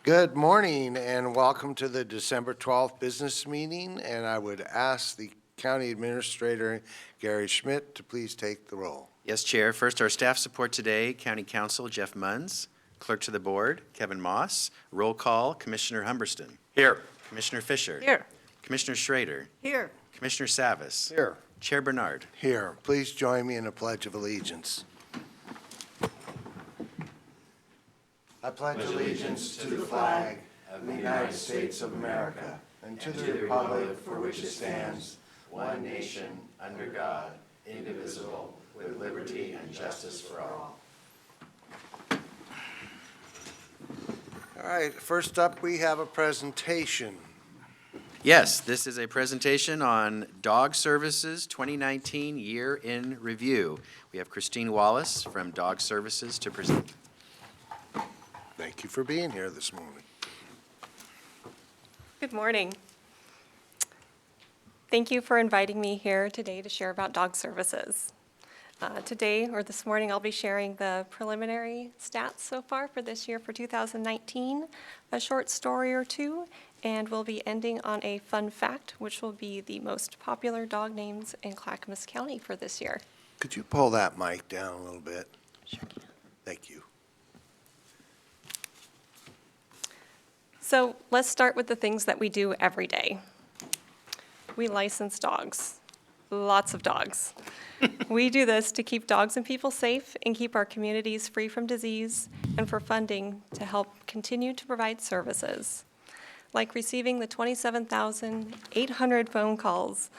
Good morning and welcome to the December 12th business meeting. And I would ask the County Administrator, Gary Schmidt, to please take the roll. Yes, Chair. First, our staff support today, County Counsel Jeff Munns, Clerk to the Board Kevin Moss, roll call Commissioner Humberston. Here. Commissioner Fisher. Here. Commissioner Schrader. Here. Commissioner Savas. Here. Chair Bernard. Here. Please join me in a pledge of allegiance. I pledge allegiance to the flag of the United States of America and to the republic for which it stands, one nation, under God, indivisible, with liberty and justice for all. All right, first up, we have a presentation. Yes, this is a presentation on Dog Services 2019 Year in Review. We have Christine Wallace from Dog Services to present. Thank you for being here this morning. Good morning. Thank you for inviting me here today to share about Dog Services. Today, or this morning, I'll be sharing the preliminary stats so far for this year for 2019, a short story or two, and we'll be ending on a fun fact, which will be the most popular dog names in Clackamas County for this year. Could you pull that mic down a little bit? Sure can. Thank you. So let's start with the things that we do every day. We license dogs, lots of dogs. We do this to keep dogs and people safe and keep our communities free from disease and for funding to help continue to provide services, like receiving the 27,800 phone calls,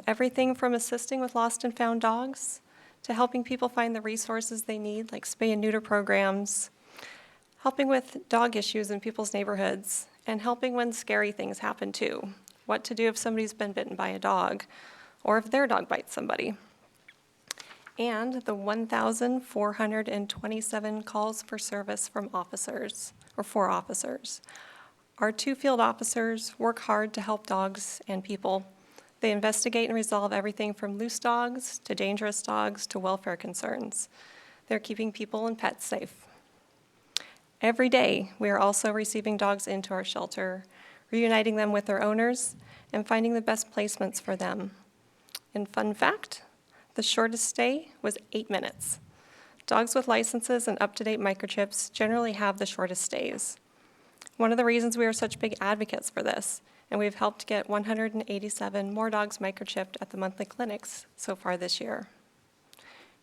everything from assisting with lost and found dogs to helping people find the resources they need, like spay and neuter programs, helping with dog issues in people's neighborhoods, and helping when scary things happen too. What to do if somebody's been bitten by a dog, or if their dog bites somebody. And the 1,427 calls for service from officers, or for officers. Our 2 field officers work hard to help dogs and people. They investigate and resolve everything from loose dogs to dangerous dogs to welfare concerns. They're keeping people and pets safe. Every day, we are also receiving dogs into our shelter, reuniting them with their owners, and finding the best placements for them. And fun fact, the shortest stay was 8 minutes. Dogs with licenses and up-to-date microchips generally have the shortest stays. One of the reasons we are such big advocates for this, and we've helped get 187 more dogs microchipped at the monthly clinics so far this year.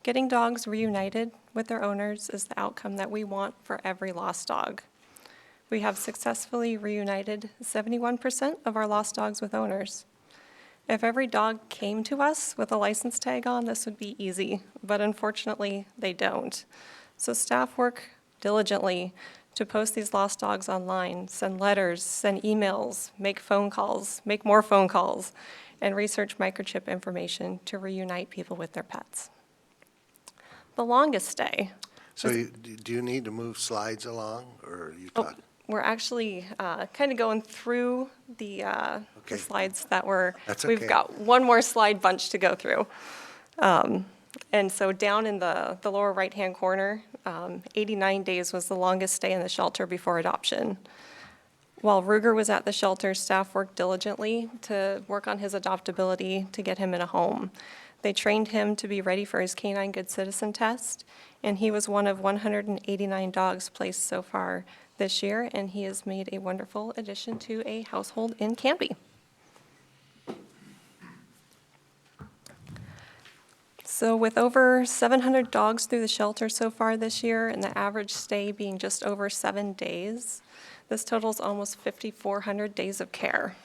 Getting dogs reunited with their owners is the outcome that we want for every lost dog. We have successfully reunited 71% of our lost dogs with owners. If every dog came to us with a license tag on, this would be easy, but unfortunately, they don't. So staff work diligently to post these lost dogs online, send letters, send emails, make phone calls, make more phone calls, and research microchip information to reunite people with their pets. The longest stay. So do you need to move slides along, or are you Oh, talking? we're actually kind of going through the Okay. slides that were. That's We've okay. got one more slide bunch to go through. And so down in the lower right-hand corner, 89 days was the longest stay in the shelter before adoption. While Ruger was at the shelter, staff worked diligently to work on his adoptability to get him in a home. They trained him to be ready for his Canine Good Citizen test, and he was one of 189 dogs placed so far this year, and he has made a wonderful addition to a household in Canby. So with over 700 dogs through the shelter so far this year, and the average stay being just over 7 days, this totals almost 5,400 days of care.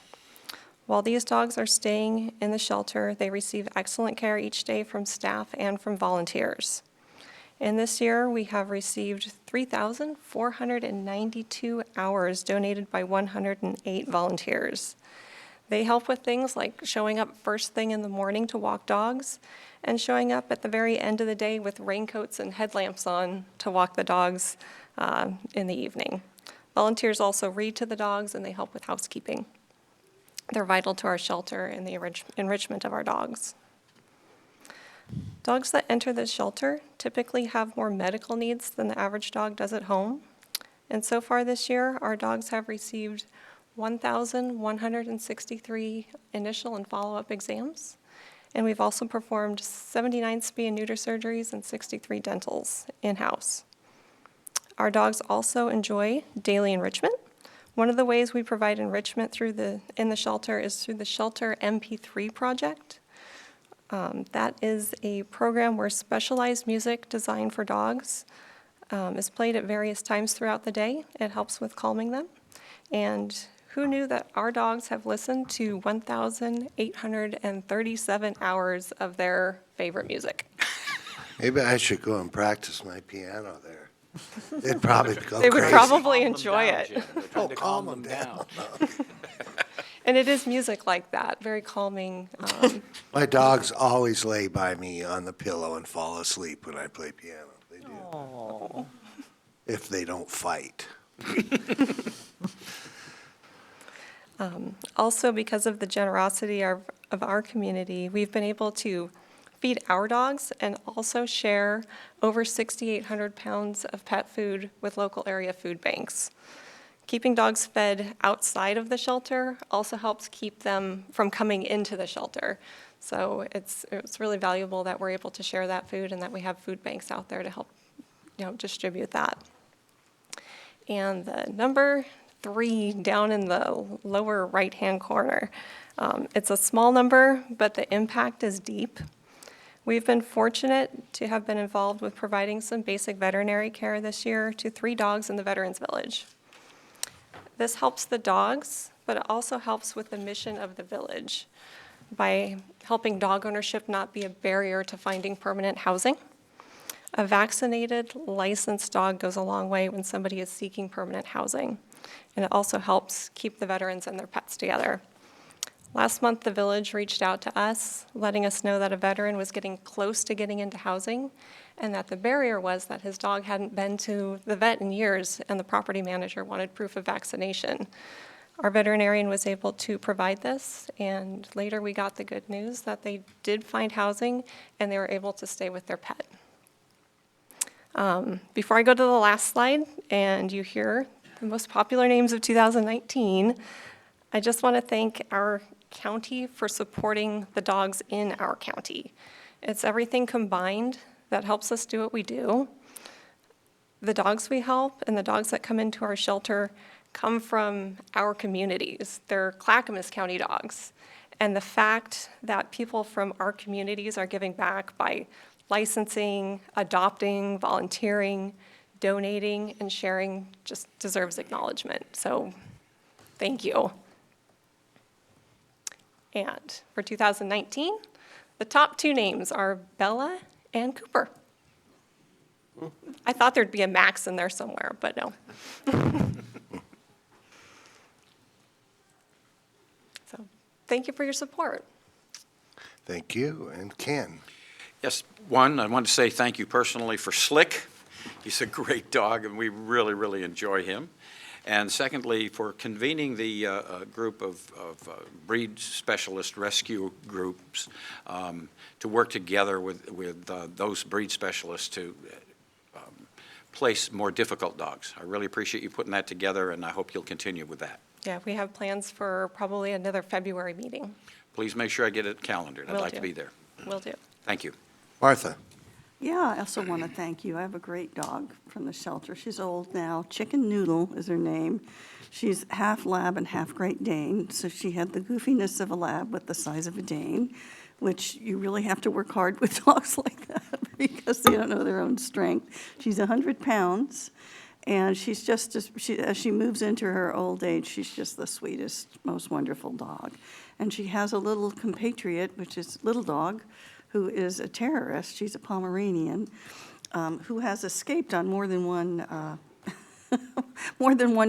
While these dogs are staying in the shelter, they receive excellent care each day from staff and from volunteers. And this year, we have received 3,492 hours donated by 108 volunteers. They help with things like showing up first thing in the morning to walk dogs and showing up at the very end of the day with raincoats and headlamps on to walk the dogs in the evening. Volunteers also read to the dogs and they help with housekeeping. They're vital to our shelter and the enrichment of our dogs. Dogs that enter the shelter typically have more medical needs than the average dog does at home. And so far this year, our dogs have received 1,163 initial and follow-up exams. And we've also performed 79 spay and neuter surgeries and 63 dentals in-house. Our dogs also enjoy daily enrichment. One of the ways we provide enrichment in the shelter is through the Shelter MP3 project. That is a program where specialized music designed for dogs is played at various times throughout the day. It helps with calming them. And who knew that our dogs have listened to 1,837 hours of their favorite music? Maybe I should go and practice my piano there. They'd probably go They would crazy. probably enjoy it. Calm them down. And it is music like that, very calming. My dogs always lay by me on the pillow and fall asleep when I play piano. They do. Aww. If they don't fight. Also, because of the generosity of our community, we've been able to feed our dogs and also share over 6,800 pounds of pet food with local area food banks. Keeping dogs fed outside of the shelter also helps keep them from coming into the shelter. So it's really valuable that we're able to share that food and that we have food banks out there to help, distribute that. And the number 3 down in the lower right-hand corner. It's a small number, but the impact is deep. We've been fortunate to have been involved with providing some basic veterinary care this year to 3 dogs in the Veterans Village. This helps the dogs, but it also helps with the mission of the village by helping dog ownership not be a barrier to finding permanent housing. A vaccinated, licensed dog goes a long way when somebody is seeking permanent housing. And it also helps keep the veterans and their pets together. Last month, the village reached out to us, letting us know that a veteran was getting close to getting into housing, and that the barrier was that his dog hadn't been to the vet in years, and the property manager wanted proof of vaccination. Our veterinarian was able to provide this, and later we got the good news that they did find housing, and they were able to stay with their pet. Before I go to the last slide, and you hear the most popular names of 2019, I just want to thank our county for supporting the dogs in our county. It's everything combined that helps us do what we do. The dogs we help and the dogs that come into our shelter come from our communities. They're Clackamas County dogs. And the fact that people from our communities are giving back by licensing, adopting, volunteering, donating, and sharing just deserves acknowledgement. So thank you. And for 2019, the top 2 names are Bella and Cooper. I thought there'd be a Max in there somewhere, but no. So thank you for your support. Thank you. And Ken? Yes, one, I want to say thank you personally for Slick. He's a great dog, and we really, really enjoy him. And secondly, for convening the group of breed specialist rescue groups to work together with those breed specialists to place more difficult dogs. I really appreciate you putting that together, and I hope you'll continue with that. Yeah, we have plans for probably another February meeting. Please make sure I get it calendared. I'd Will like do. to be there. Will do. Thank you. Martha? Yeah, I also want to thank you. I have a great dog from the shelter. She's old now. Chicken Noodle is her name. She's half lab and half Great Dane, so she had the goofiness of a lab with the size of a Dane, which you really have to work hard with dogs like that because they don't know their own strength. She's 100 pounds, and she's just, as she moves into her old age, she's just the sweetest, most wonderful dog. And she has a little compatriot, which is Little Dog, who is a terrorist. She's a Pomeranian, who has escaped on more than one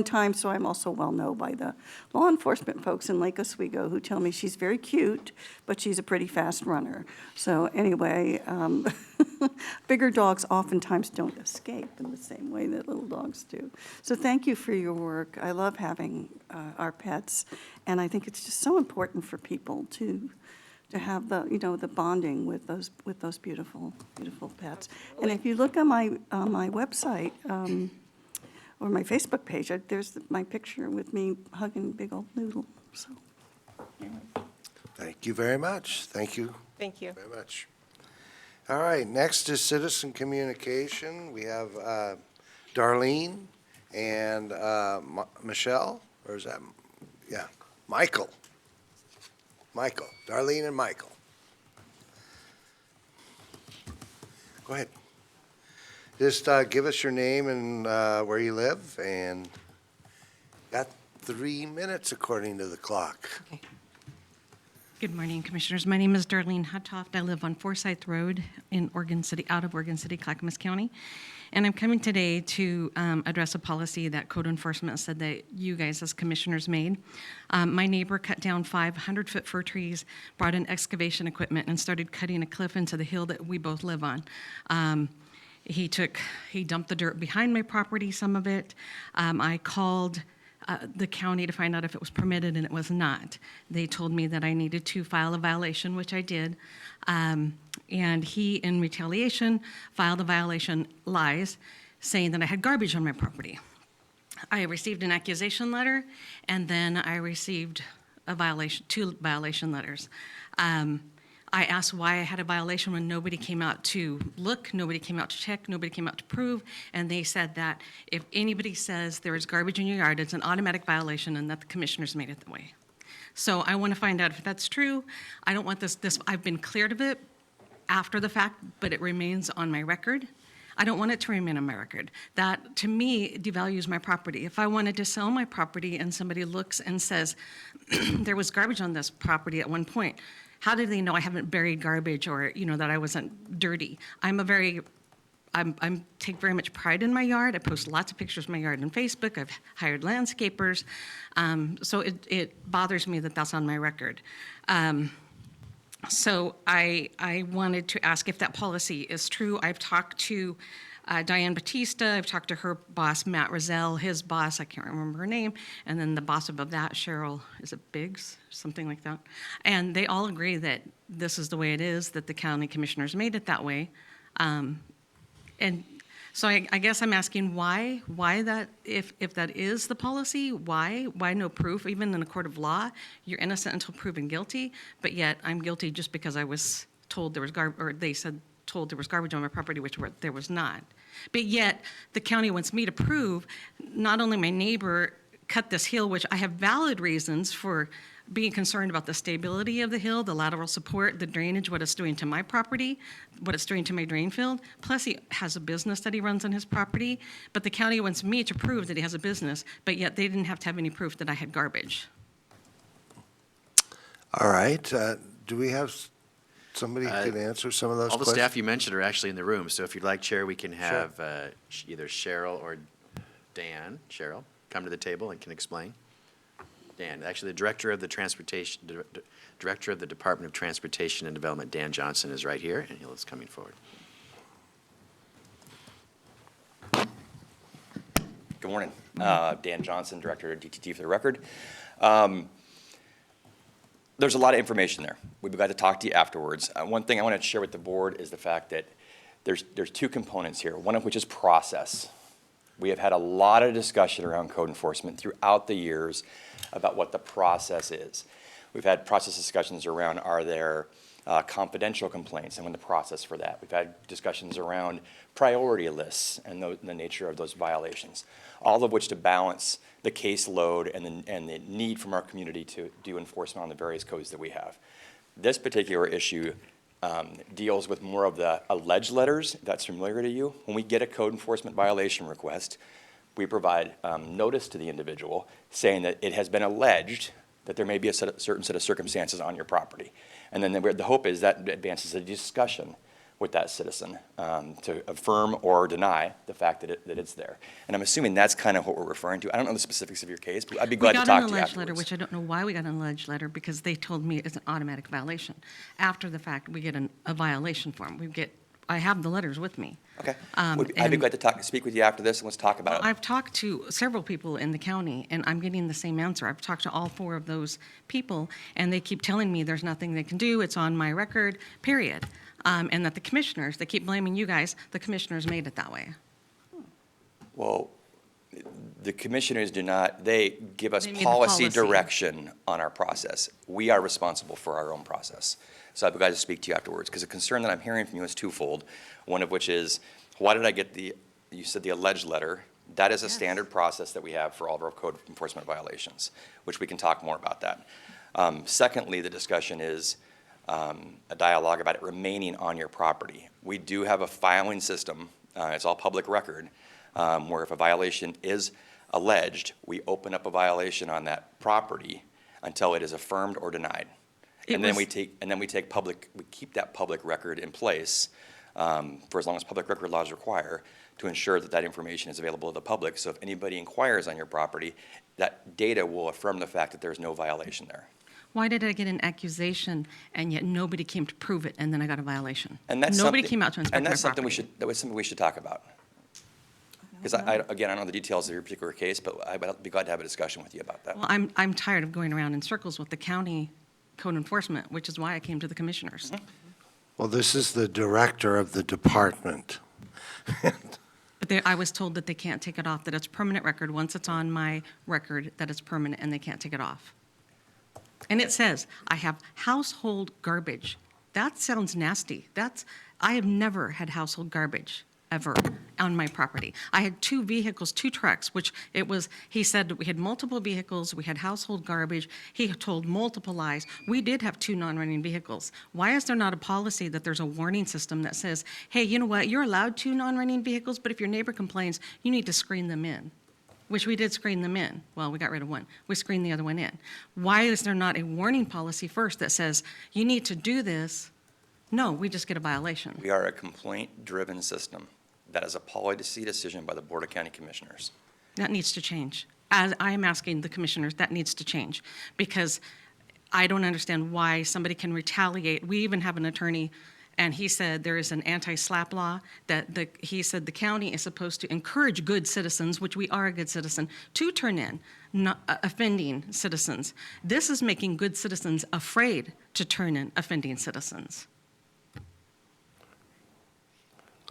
time, so I'm also well known by the law enforcement folks in Lake Oswego who tell me she's very cute, but she's a pretty fast runner. So anyway, bigger dogs oftentimes don't escape in the same way that little dogs do. So thank you for your work. I love having our pets, and I think it's just so important for people to have the bonding with those beautiful pets. And if you look on my website, or my Facebook page, there's my picture with me hugging big old Noodle, so. Anyway. Thank you very much. Thank you Thank you. very much. All right, next is citizen communication. We have Darlene and Michelle, or is that, yeah, Michael. Darlene and Michael. Go ahead. Just give us your name and where you live, and got 3 minutes according to the clock. Okay. Good morning, Commissioners. My name is Darlene Huttoft. I live on Forsyth Road in Oregon City, out of Oregon City, Clackamas County. And I'm coming today to address a policy that code enforcement said that you guys as commissioners made. My neighbor cut down 500-foot fir trees, brought in excavation equipment, and started cutting a cliff into the hill that we both live on. He dumped the dirt behind my property, some of it. I called the county to find out if it was permitted, and it was not. They told me that I needed to file a violation, which I did. And he, in retaliation, filed a violation, lies, saying that I had garbage on my property. I received an accusation letter, and then I received a violation, 2 violation letters. I asked why I had a violation when nobody came out to look, nobody came out to check, nobody came out to prove, and they said that if anybody says there is garbage in your yard, it's an automatic violation and that the commissioners made it that way. So I want to find out if that's true. I don't want this, I've been cleared of it after the fact, but it remains on my record. I don't want it to remain on my record. That, to me, devalues my property. If I wanted to sell my property and somebody looks and says, there was garbage on this property at one point, how do they know I haven't buried garbage or, that I wasn't dirty? I take very much pride in my yard. I post lots of pictures of my yard on Facebook. I've hired landscapers. So it bothers me that that's on my record. So I wanted to ask if that policy is true. I've talked to Diane Batista. I've talked to her boss, Matt Rozelle, his boss, I can't remember her name, and then the boss above that, Cheryl, is it Biggs? Something like that. And they all agree that this is the way it is, that the county commissioners made it that way. And so I guess I'm asking why that, if that is the policy, why no proof? Even in a court of law, you're innocent until proven guilty, but yet I'm guilty just because I was told there was told there was garbage on my property, which there was not. But yet, the county wants me to prove not only my neighbor cut this hill, which I have valid reasons for being concerned about the stability of the hill, the lateral support, the drainage, what it's doing to my property, what it's doing to my drain field. Plus, he has a business that he runs on his property. But the county wants me to prove that he has a business, but yet they didn't have to have any proof that I had garbage. All right, do we have somebody who can answer some of those All the questions? staff you mentioned are actually in the room, so if you'd like, Chair, we can have either Cheryl or Dan. Cheryl, come to the table and can explain. Dan, actually, the Director of the Department of Transportation and Development, Dan Johnson, is right here, and he is coming forward. Good morning. Dan Johnson, Director of DTT for the record. There's a lot of information there. We've got to talk to you afterwards. One thing I want to share with the board is the fact that there's 2 components here, one of which is process. We have had a lot of discussion around code enforcement throughout the years about what the process is. We've had process discussions around, are there confidential complaints and when the process for that. We've had discussions around priority lists and the nature of those violations, all of which to balance the caseload and the need from our community to do enforcement on the various codes that we have. This particular issue deals with more of the alleged letters, if that's familiar to you. When we get a code enforcement violation request, we provide notice to the individual saying that it has been alleged that there may be a certain set of circumstances on your property. And then the hope is that advances a discussion with that citizen to affirm or deny the fact that it's there. And I'm assuming that's kind of what we're referring to. I don't know the specifics of your case, but I'd be glad to talk to you afterwards. We got an alleged letter, which I don't know why we got an alleged letter, because they told me it's an automatic violation. After the fact, we get a violation form. I have the letters with me. Okay. I'd be glad to speak with you after this, and let's talk about it. I've talked to several people in the county, and I'm getting the same answer. I've talked to all 4 of those people, and they keep telling me there's nothing they can do. It's on my record, period. And that the commissioners, they keep blaming you guys, the commissioners made it that way. Well, The commissioners do not, they give us They made the policy policy. direction on our process. We are responsible for our own process. So I've got to speak to you afterwards, because the concern that I'm hearing from you is twofold. One of which is, why did I get you said the alleged letter? That is a standard process that we have for all of our code enforcement violations, which we can talk more about that. Secondly, the discussion is a dialogue about it remaining on your property. We do have a filing system, it's all public record, where if a violation is alleged, we open up a violation on that property until it is affirmed or denied. And then we keep that public record in place for as long as public record laws require, to ensure that that information is available to the public. So if anybody inquires on your property, that data will affirm the fact that there's no violation there. Why did I get an accusation and yet nobody came to prove it, and then I got a violation? And that's Nobody something- came out to inspect And my that's something property. that was something we should talk about. Because again, I don't know the details of your particular case, but I'd be glad to have a discussion with you about that. Well, I'm tired of going around in circles with the county code enforcement, which is why I came to the commissioners. Well, this is the director of the department. But I was told that they can't take it off, that it's permanent record. Once it's on my record, that it's permanent and they can't take it off. And it says, I have household garbage. That sounds nasty. I have never had household garbage, ever, on my property. I had 2 vehicles, 2 trucks, he said that we had multiple vehicles, we had household garbage. He told multiple lies. We did have 2 non-running vehicles. Why is there not a policy that there's a warning system that says, hey, you know what, you're allowed 2 non-running vehicles, but if your neighbor complains, you need to screen them in? Which we did screen them in. Well, we got rid of one. We screened the other one in. Why is there not a warning policy first that says, you need to do this? No, we just get a violation. We are a complaint-driven system. That is a policy decision by the Board of County Commissioners. That needs to change. As I am asking the commissioners, that needs to change, because I don't understand why somebody can retaliate. We even have an attorney, and he said there is an anti-SLAPP law he said the county is supposed to encourage good citizens, which we are a good citizen, to turn in offending citizens. This is making good citizens afraid to turn in offending citizens.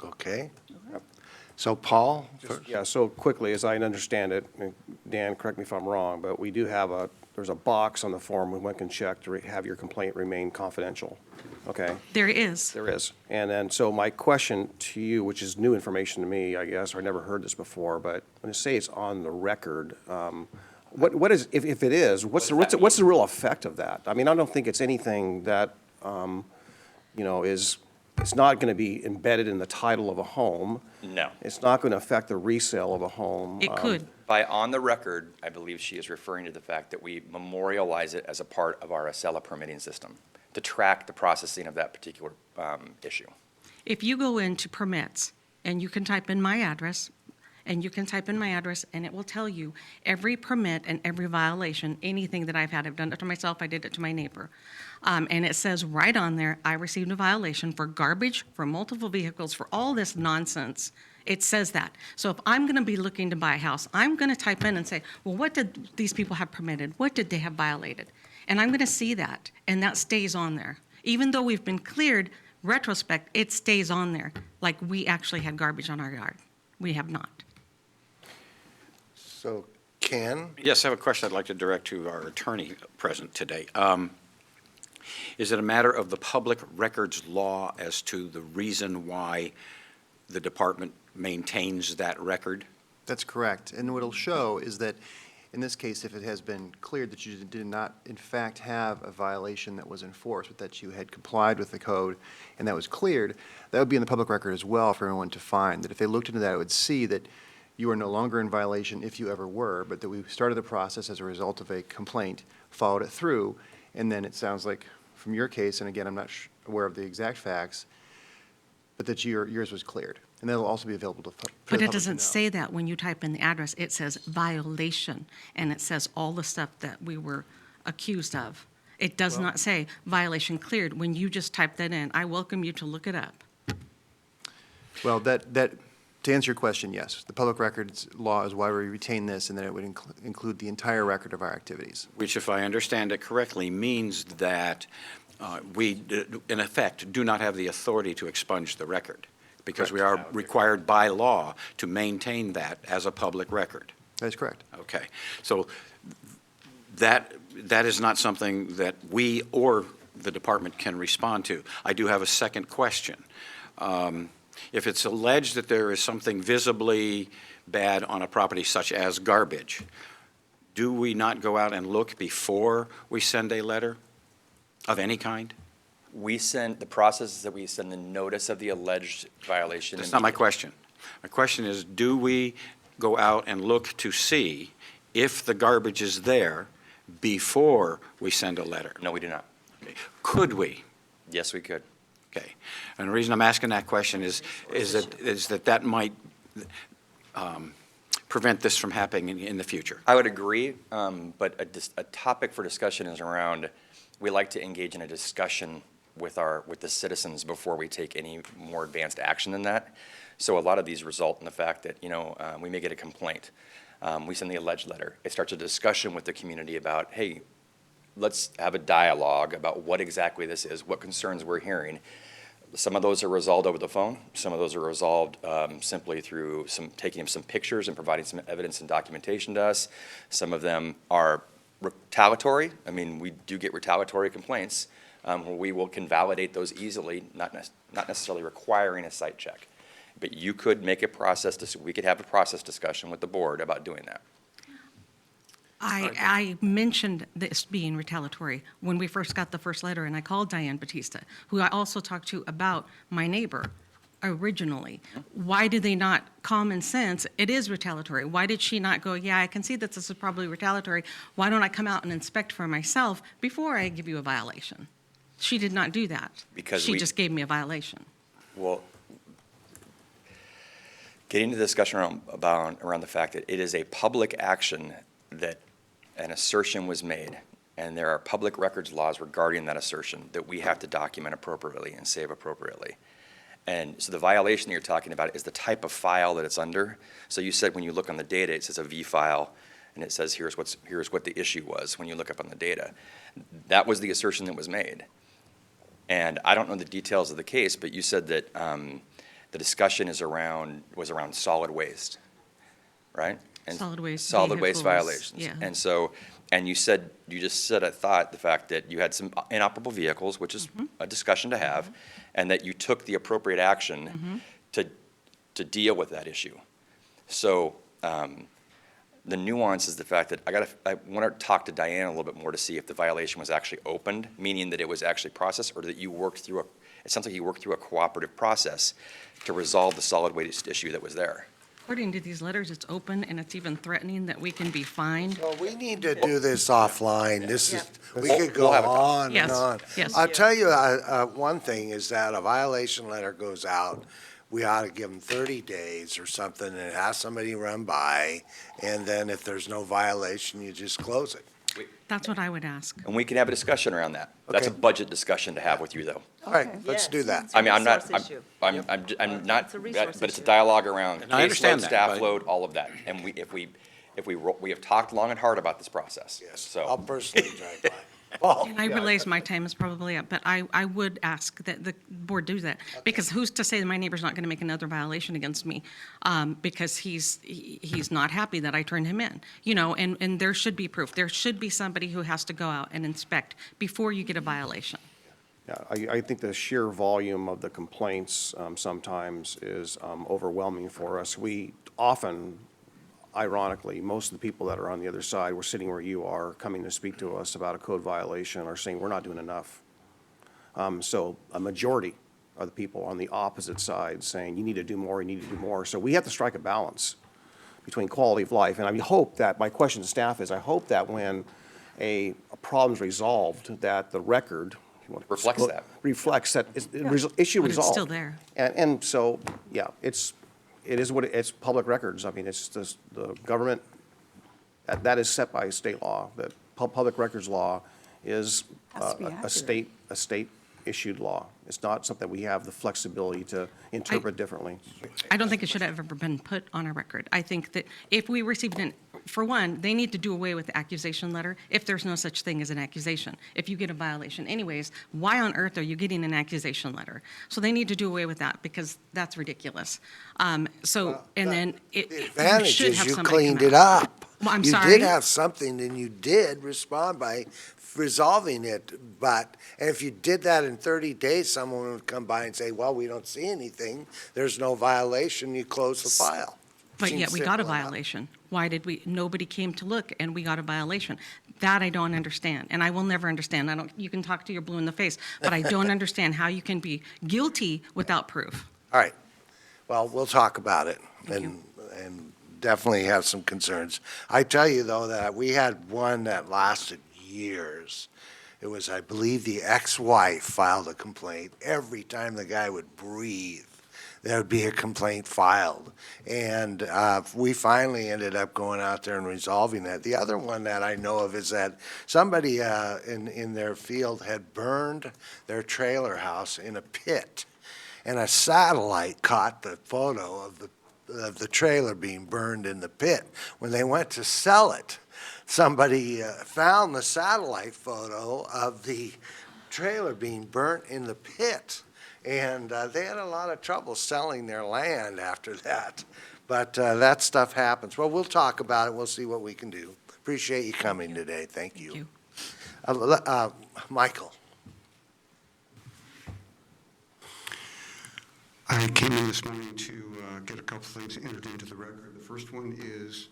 Okay. So Paul, Yeah, so quickly, as I understand it, and Dan, correct me if I'm wrong, but we do have there's a box on the form where one can check to have your complaint remain confidential, okay? There is. There is. And then, so my question to you, which is new information to me, I guess, or I never heard this before, but when you say it's on the record, what is, if it is, what's the real effect of that? I mean, I don't think it's anything that, it's not going to be embedded in the title of a home. No. It's not going to affect the resale of a home. It could. By on the record, I believe she is referring to the fact that we memorialize it as a part of our Acela permitting system to track the processing of that particular issue. If you go into permits and you can type in my address, and it will tell you every permit and every violation, anything that I've had. I've done it to myself, I did it to my neighbor. And it says right on there, I received a violation for garbage, for multiple vehicles, for all this nonsense. It says that. So if I'm going to be looking to buy a house, I'm going to type in and say, well, what did these people have permitted? What did they have violated? And I'm going to see that, and that stays on there. Even though we've been cleared, retrospect, it stays on there, like we actually had garbage on our yard. We have not. so Ken, Yes, I have a question I'd like to direct to our attorney present today. Is it a matter of the public records law as to the reason why the department maintains that record? That's correct. And what it'll show is that, in this case, if it has been cleared that you did not, in fact, have a violation that was enforced, but that you had complied with the code and that was cleared, that would be in the public record as well for everyone to find. That if they looked into that, it would see that you are no longer in violation if you ever were, but that we started the process as a result of a complaint, followed it through, and then it sounds like, from your case, and again, I'm not aware of the exact facts, but that yours was cleared. And that'll also be available to the public. But it doesn't say that when you type in the address. It says violation, and it says all the stuff that we were accused of. It does not say violation cleared. When you just type that in, I welcome you to look it up. Well, to answer your question, yes. The public records law is why we retain this, and then it would include the entire record of our activities. Which, if I understand it correctly, means that we, in effect, do not have the authority to expunge the record, because we are required by law to maintain that as a public record. That is correct. Okay, so that is not something that we or the department can respond to. I do have a second question. If it's alleged that there is something visibly bad on a property such as garbage, do we not go out and look before we send a letter of any kind? The process is that we send the notice of the alleged violation. That's not my question. My question is, do we go out and look to see if the garbage is there before we send a letter? No, we do not. Okay. Could we? Yes, we could. Okay. And the reason I'm asking that question is that might prevent this from happening in the future. I would agree, but a topic for discussion is around, we like to engage in a discussion with the citizens before we take any more advanced action than that. So a lot of these result in the fact that, we may get a complaint. We send the alleged letter. It starts a discussion with the community about, hey, let's have a dialogue about what exactly this is, what concerns we're hearing. Some of those are resolved over the phone. Some of those are resolved simply through taking some pictures and providing some evidence and documentation to us. Some of them are retaliatory. I mean, we do get retaliatory complaints where we can validate those easily, not necessarily requiring a site check. But you could make a process, we could have a process discussion with the board about doing that. I mentioned this being retaliatory when we first got the first letter, and I called Diane Batista, who I also talked to about my neighbor originally. Why did they not common sense? It is retaliatory. Why did she not go, yeah, I can see that this is probably retaliatory. Why don't I come out and inspect for myself before I give you a violation? She did not do that. Because she just gave me a violation. Well, getting to the discussion around the fact that it is a public action that an assertion was made, and there are public records laws regarding that assertion that we have to document appropriately and save appropriately. And so the violation that you're talking about is the type of file that it's under. So you said when you look on the data, it says a V file, and it says here's what the issue was when you look up on the data. That was the assertion that was made. And I don't know the details of the case, but you said that the discussion was around solid waste, right? And Solid waste vehicles, violations. Yeah. And so, you just said, I thought, the fact that you had some inoperable vehicles, which is a discussion to have, and that you took the appropriate action to deal with that issue. So, the nuance is the fact that I want to talk to Diane a little bit more to see if the violation was actually opened, meaning that it was actually processed, or that you worked through it sounds like you worked through a cooperative process to resolve the solid waste issue that was there. According to these letters, it's open, and it's even threatening that we can be fined. Well, we need to do this offline. This is, we could go We'll have a talk. on and Yes, on. yes. I'll tell you, one thing is that a violation letter goes out, we ought to give them 30 days or something and have somebody run by, and then if there's no violation, you just close it. That's what I would ask. And we can have a discussion around that. That's a Okay. budget discussion to have with you, though. All right, let's do that. I mean, I'm not, resource issue. I'm not, It's a resource but it's a issue. dialogue around And I understand caseload, that, staff but- load, all of that. And we have talked long and hard about this process. Yes, I'll So, personally drive by. Paul? And I realize my time is probably up, but I would ask that the board do that. Because who's to say that my neighbor's not going to make another violation against me because he's not happy that I turned him in? And there should be proof. There should be somebody who has to go out and inspect before you get a violation. Yeah, I think the sheer volume of the complaints sometimes is overwhelming for us. We often, ironically, most of the people that are on the other side, we're sitting where you are, coming to speak to us about a code violation, are saying we're not doing enough. So a majority of the people on the opposite side saying you need to do more, you need to do more. So we have to strike a balance between quality of life. And I hope that, my question to staff is, I hope that when a problem's resolved, that the record Reflects that. reflects that issue But it's resolved. still there. And so, yeah, it is what, it's public records. I mean, it's the government, that is set by state law. That public records law is Has to be a accurate. state issued law. It's not something we have the flexibility to interpret differently. I don't think it should have ever been put on a record. I think that if we received for one, they need to do away with the accusation letter if there's no such thing as an accusation. If you get a violation anyways, why on earth are you getting an accusation letter? So they need to do away with that because that's ridiculous. And then The you advantage should is have you somebody cleaned come it out. up. Well, I'm You sorry? did have something, and you did respond by resolving it, and if you did that in 30 days, someone would come by and say, well, we don't see anything, there's no violation, you close the file. But Seems yet we got a simple enough. violation. Why did nobody came to look and we got a violation? That I don't understand, and I will never understand. You can talk to your blue in the face, but I don't understand how you can be guilty without proof. All right, well, we'll talk about it, Thank and definitely have some concerns. I tell you, though, that we had one that lasted years. It was, I believe, the ex-wife filed a complaint. Every time the guy would breathe, there would be a complaint filed. And we finally ended up going out there and resolving that. The other one that I know of is that somebody in their field had burned their trailer house in a pit, and a satellite caught the photo of the trailer being burned in the pit. When they went to sell it, somebody found the satellite photo of the trailer being burnt in the pit. And they had a lot of trouble selling their land after that. But that stuff happens. Well, we'll talk about it. We'll see what we can do. Appreciate you coming today. Thank you. Michael. I came in this morning to get a couple things entered into the record. The first one is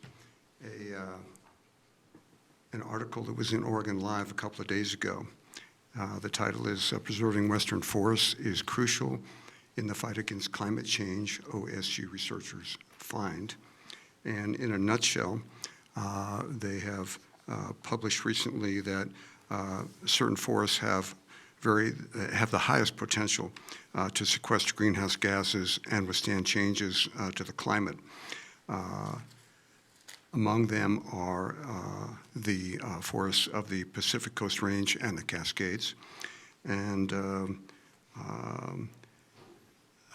an article that was in Oregon Live a couple of days ago. The title is Preserving Western Forests is Crucial in the Fight Against Climate Change, OSU Researchers Find. And in a nutshell, they have published recently that certain forests have the highest potential to sequester greenhouse gases and withstand changes to the climate. Among them are the forests of the Pacific Coast Range and the Cascades. And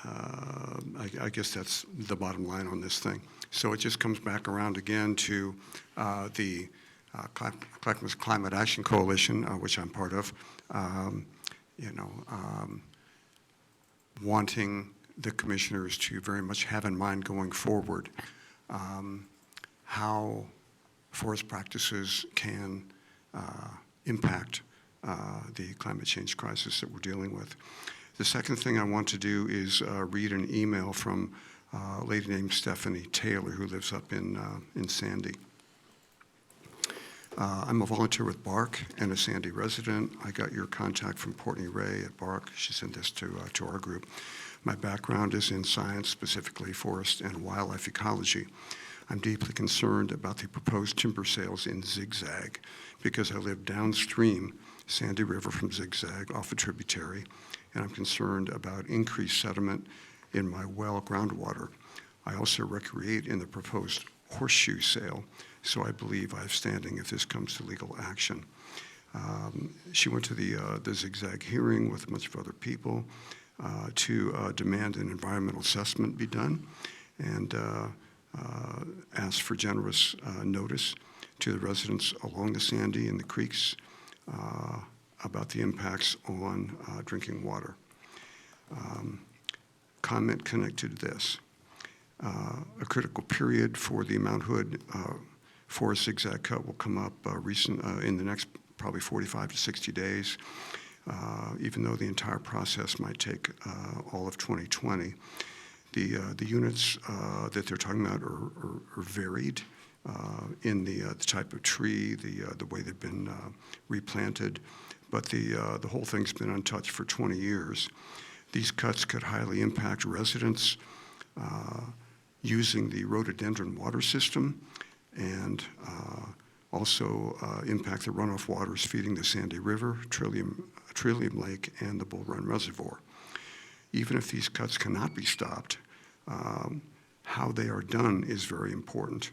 I guess that's the bottom line on this thing. So it just comes back around again to the Clackamas Climate Action Coalition, which I'm part of, wanting the commissioners to very much have in mind going forward how forest practices can impact the climate change crisis that we're dealing with. The second thing I want to do is read an email from a lady named Stephanie Taylor, who lives up in Sandy. I'm a volunteer with BARC and a Sandy resident. I got your contact from Courtney Ray at BARC. She sent this to our group. My background is in science, specifically forest and wildlife ecology. I'm deeply concerned about the proposed timber sales in Zigzag because I live downstream Sandy River from Zigzag off a tributary, and I'm concerned about increased sediment in my well groundwater. I also recreate in the proposed horseshoe sale, so I believe I have standing if this comes to legal action. She went to the Zigzag hearing with a bunch of other people to demand an environmental assessment be done, and asked for generous notice to the residents along the Sandy and the creeks about the impacts on drinking water. Comment connected to this. A critical period for the Mount Hood forest zigzag cut will come up in the next probably 45 to 60 days, even though the entire process might take all of 2020. The units that they're talking about are varied in the type of tree, the way they've been replanted, but the whole thing's been untouched for 20 years. These cuts could highly impact residents using the rhododendron water system and also impact the runoff waters feeding the Sandy River, Trillium Lake, and the Bull Run Reservoir. Even if these cuts cannot be stopped, how they are done is very important.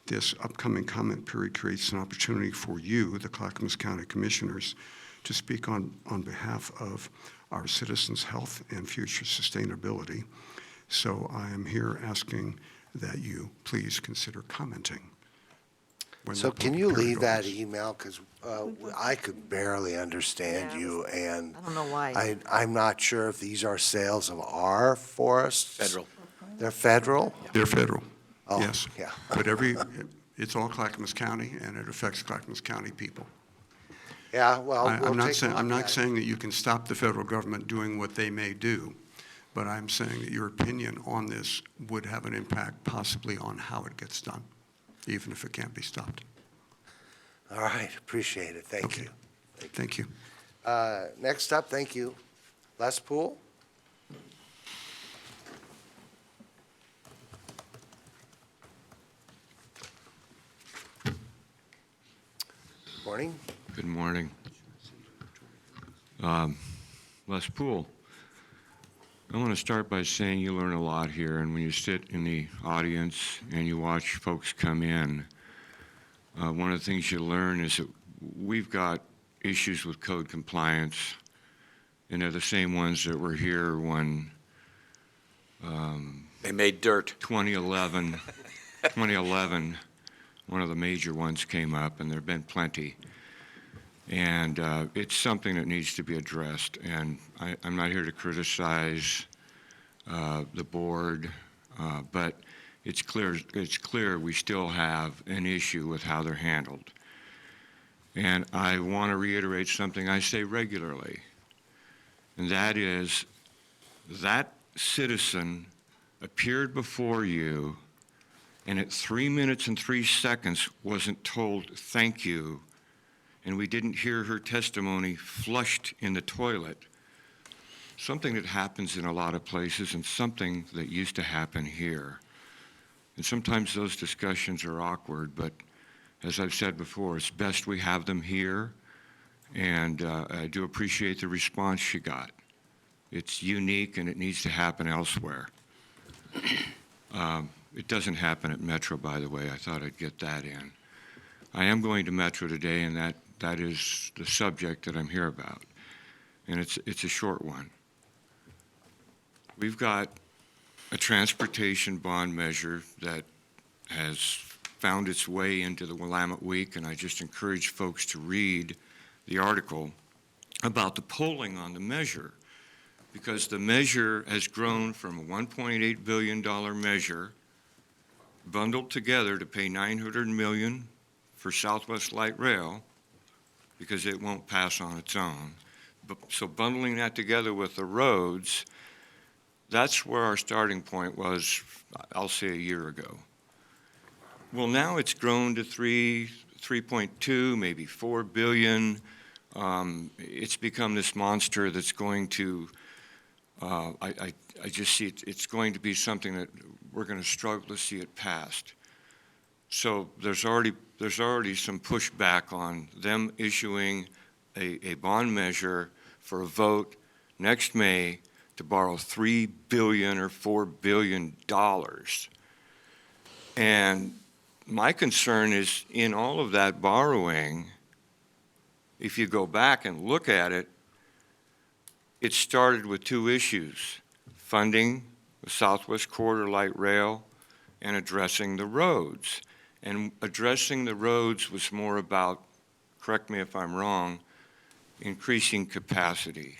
This upcoming comment period creates an opportunity for you, the Clackamas County Commissioners, to speak on behalf of our citizens' health and future sustainability. So I am here asking that you please consider commenting. We're So not can looking you for leave that dogs. email? Because I could barely understand Yeah, you, and I don't know why. I'm not sure if these are sales of our forests. Federal. They're federal? They're federal, Oh, yes. yeah. But it's all Clackamas County, and it affects Clackamas County people. Yeah, well, we'll I'm not take a saying, I'm look not at it. saying that you can stop the federal government doing what they may do, but I'm saying that your opinion on this would have an impact possibly on how it gets done, even if it can't be stopped. All right, appreciate it, thank Okay. you. Thank you. Next up, thank you, Les Poole. Morning. Good morning. Les Poole, I want to start by saying you learn a lot here, and when you sit in the audience and you watch folks come in, one of the things you learn is that we've got issues with code compliance, and they're the same ones that were here when They made dirt. 2011, one of the major ones came up, and there have been plenty. And it's something that needs to be addressed. And I'm not here to criticize the board, but it's clear we still have an issue with how they're handled. And I want to reiterate something I say regularly, and that is that citizen appeared before you and at 3 minutes and 3 seconds wasn't told thank you, and we didn't hear her testimony flushed in the toilet. Something that happens in a lot of places and something that used to happen here. And sometimes those discussions are awkward, but as I've said before, it's best we have them here, and I do appreciate the response she got. It's unique and it needs to happen elsewhere. It doesn't happen at Metro, by the way. I thought I'd get that in. I am going to Metro today, and that is the subject that I'm here about. And it's a short one. We've got a transportation bond measure that has found its way into the Willamette Week, and I just encourage folks to read the article about the polling on the measure, because the measure has grown from a $1.8 billion measure bundled together to pay $900 million for Southwest Light Rail, because it won't pass on its own. So bundling that together with the roads, that's where our starting point was, I'll say a year ago. Well, now it's grown to 3.2, maybe 4 billion. It's become this monster that's going to, I just see it's going to be something that we're going to struggle to see it passed. So there's already some pushback on them issuing a bond measure for a vote next May to borrow $3 billion or $4 billion. And my concern is in all of that borrowing, if you go back and look at it, it started with two issues: funding the Southwest Corridor Light Rail and addressing the roads. And addressing the roads was more about, correct me if I'm wrong, increasing capacity.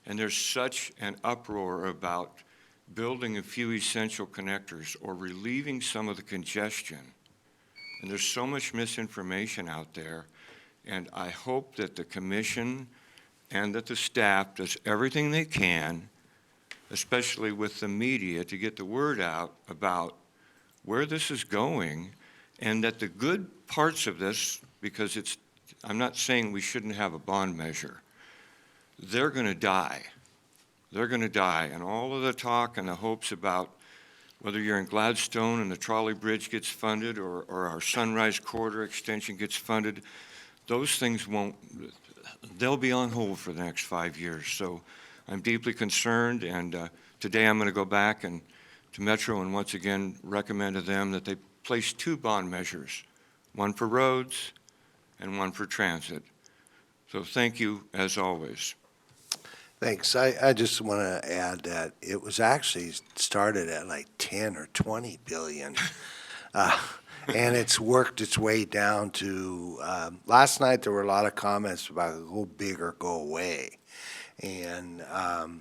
And there's such an uproar about building a few essential connectors or relieving some of the congestion. And there's so much misinformation out there. And I hope that the commission and that the staff does everything they can, especially with the media, to get the word out about where this is going, and that the good parts of this, because I'm not saying we shouldn't have a bond measure, they're going to die. They're going to die. And all of the talk and the hopes about whether you're in Gladstone and the trolley bridge gets funded or our Sunrise Corridor extension gets funded, those things they'll be on hold for the next 5 years. So I'm deeply concerned, and today I'm going to go back to Metro and once again recommend to them that they place two bond measures, one for roads and one for transit. So thank you, as always. Thanks. I just want to add that it was actually started at like 10 or 20 billion. And it's worked its way down to, last night there were a lot of comments about go big or go away. And the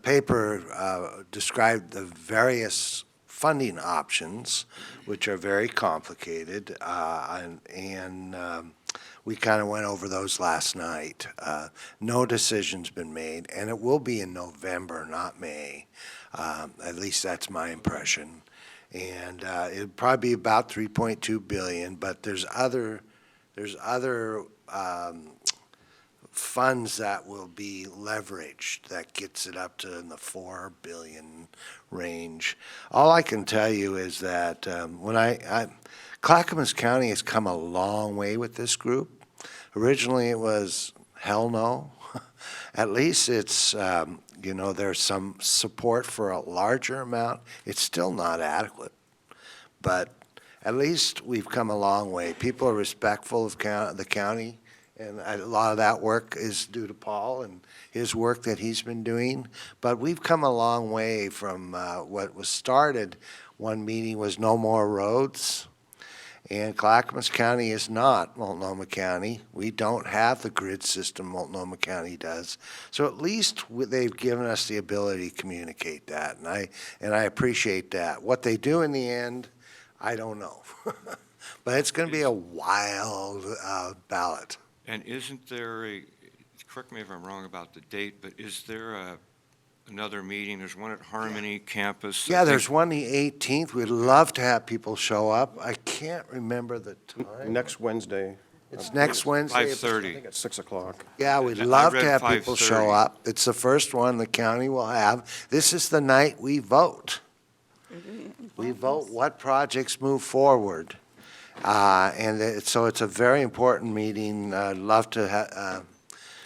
paper described the various funding options, which are very complicated, and we kind of went over those last night. No decision's been made, and it will be in November, not May. At least that's my impression. And it'll probably be about 3.2 billion, but there's other funds that will be leveraged that gets it up to in the 4 billion range. All I can tell you is that Clackamas County has come a long way with this group. Originally, it was hell no. At least it's, there's some support for a larger amount. It's still not adequate, but at least we've come a long way. People are respectful of the county, and a lot of that work is due to Paul and his work that he's been doing. But we've come a long way from what was started. One meeting was no more roads. And Clackamas County is not Multnomah County. We don't have the grid system Multnomah County does. So at least they've given us the ability to communicate that, and I appreciate that. What they do in the end, I don't know. But it's going to be a wild ballot. And isn't there correct me if I'm wrong about the date, but is there another meeting? There's one at Harmony Campus. Yeah, there's one the 18th. We'd love to have people show up. I can't remember the time. Next Wednesday. It's next Wednesday. 5:30. I think it's 6 o'clock. Yeah, we'd I love to read have people 5:30. show up. It's the first one the county will have. This is the night we vote. We vote what projects move forward. So it's a very important meeting. I'd love to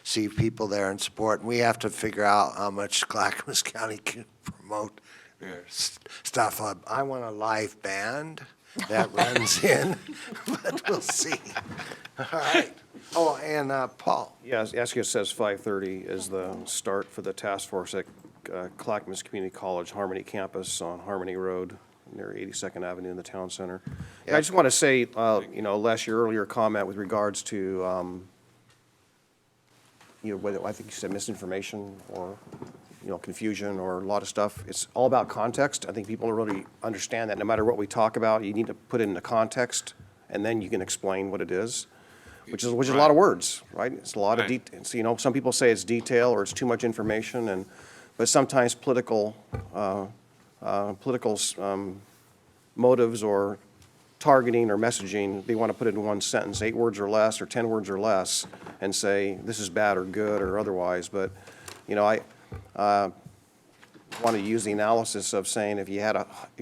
see people there and support. And we have to figure out how much Clackamas County can promote their stuff. I want a live band that runs in, but we'll see. All right. Oh, and Paul. Yeah, Askia says 5:30 is the start for the task force at Clackamas Community College Harmony Campus on Harmony Road near 82nd Avenue in the town center. Yeah, I just want to say, Les, your earlier comment with regards to, whether I think you said misinformation or, confusion or a lot of stuff. It's all about context. I think people really understand that no matter what we talk about, you need to put it into context, and then you can explain what it is, which is a lot of words, right? It's a lot of detail. Some people say it's detail or it's too much information, but sometimes political motives or targeting or messaging, they want to put it in one sentence, 8 words or less, or 10 words or less, and say this is bad or good or otherwise. But, I want to use the analysis of saying if you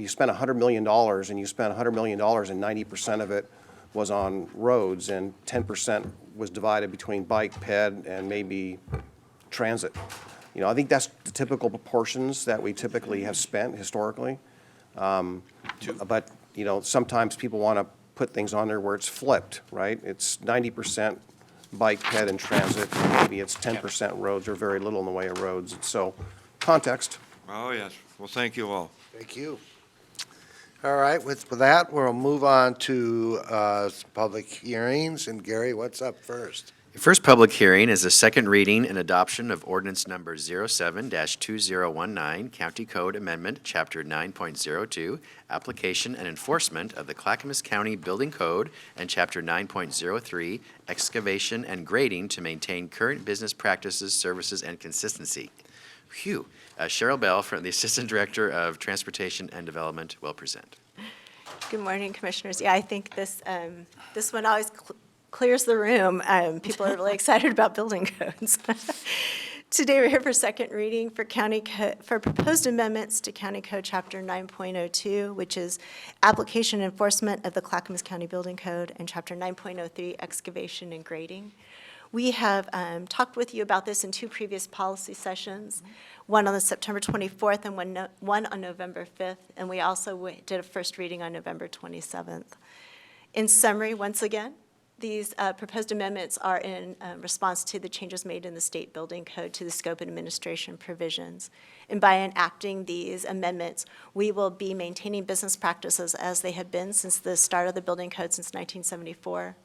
spent $100 million and you spent $100 million and 90% of it was on roads and 10% was divided between bike, ped, and maybe transit. I think that's the typical proportions that we typically have spent historically. But, sometimes people want to put things on there where it's flipped, right? It's 90% bike, ped, and transit. Maybe it's 10% roads or very little in the way of roads. So, context. Oh, yes. Well, thank you all. Thank you. All right, with that, we'll move on to public hearings. And Gary, what's up first? The first public hearing is a second reading and adoption of ordinance number 07-2019, County Code Amendment, Chapter 9.02, Application and Enforcement of the Clackamas County Building Code, and Chapter 9.03, Excavation and Grading to maintain current business practices, services, and consistency. Phew. Cheryl Bell, from the Assistant Director of Transportation and Development, will present. Good morning, Commissioners. Yeah, I think this one always clears the room. People are really excited about building codes. Today, we're here for second reading for for proposed amendments to County Code Chapter 9.02, which is application and enforcement of the Clackamas County Building Code, and Chapter 9.03, excavation and grading. We have talked with you about this in 2 previous policy sessions, one on the September 24th and one on November 5th, and we also did a first reading on November 27th. In summary, once again, These proposed amendments are in response to the changes made in the state building code to the scope and administration provisions. And by enacting these amendments, we will be maintaining business practices as they have been since the start of the building code since 1974.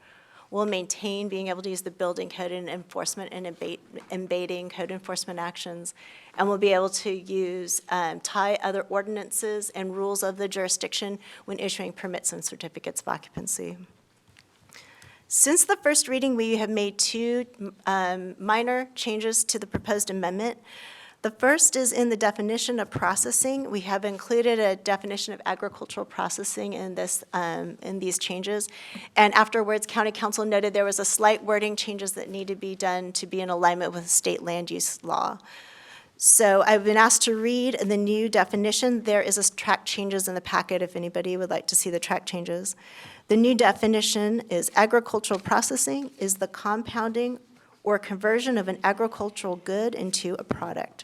We'll maintain being able to use the building code in enforcement and embating code enforcement actions. And we'll be able to use, tie other ordinances and rules of the jurisdiction when issuing permits and certificates of occupancy. Since the first reading, we have made two minor changes to the proposed amendment. The first is in the definition of processing. We have included a definition of agricultural processing in these changes. And afterwards, County Council noted there was a slight wording changes that need to be done to be in alignment with state land use law. So I've been asked to read the new definition. There is a track changes in the packet if anybody would like to see the track changes. The new definition is agricultural processing is the compounding or conversion of an agricultural good into a product.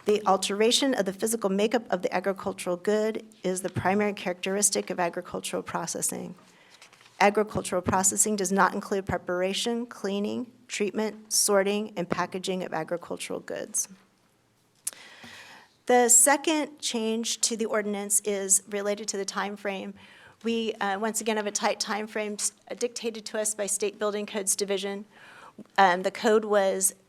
The alteration of the physical makeup of the agricultural good is the primary characteristic of agricultural processing. Agricultural processing does not include preparation, cleaning, treatment, sorting, and packaging of agricultural goods. The second change to the ordinance is related to the time frame. We, once again, have a tight time frame dictated to us by State Building Codes Division. The code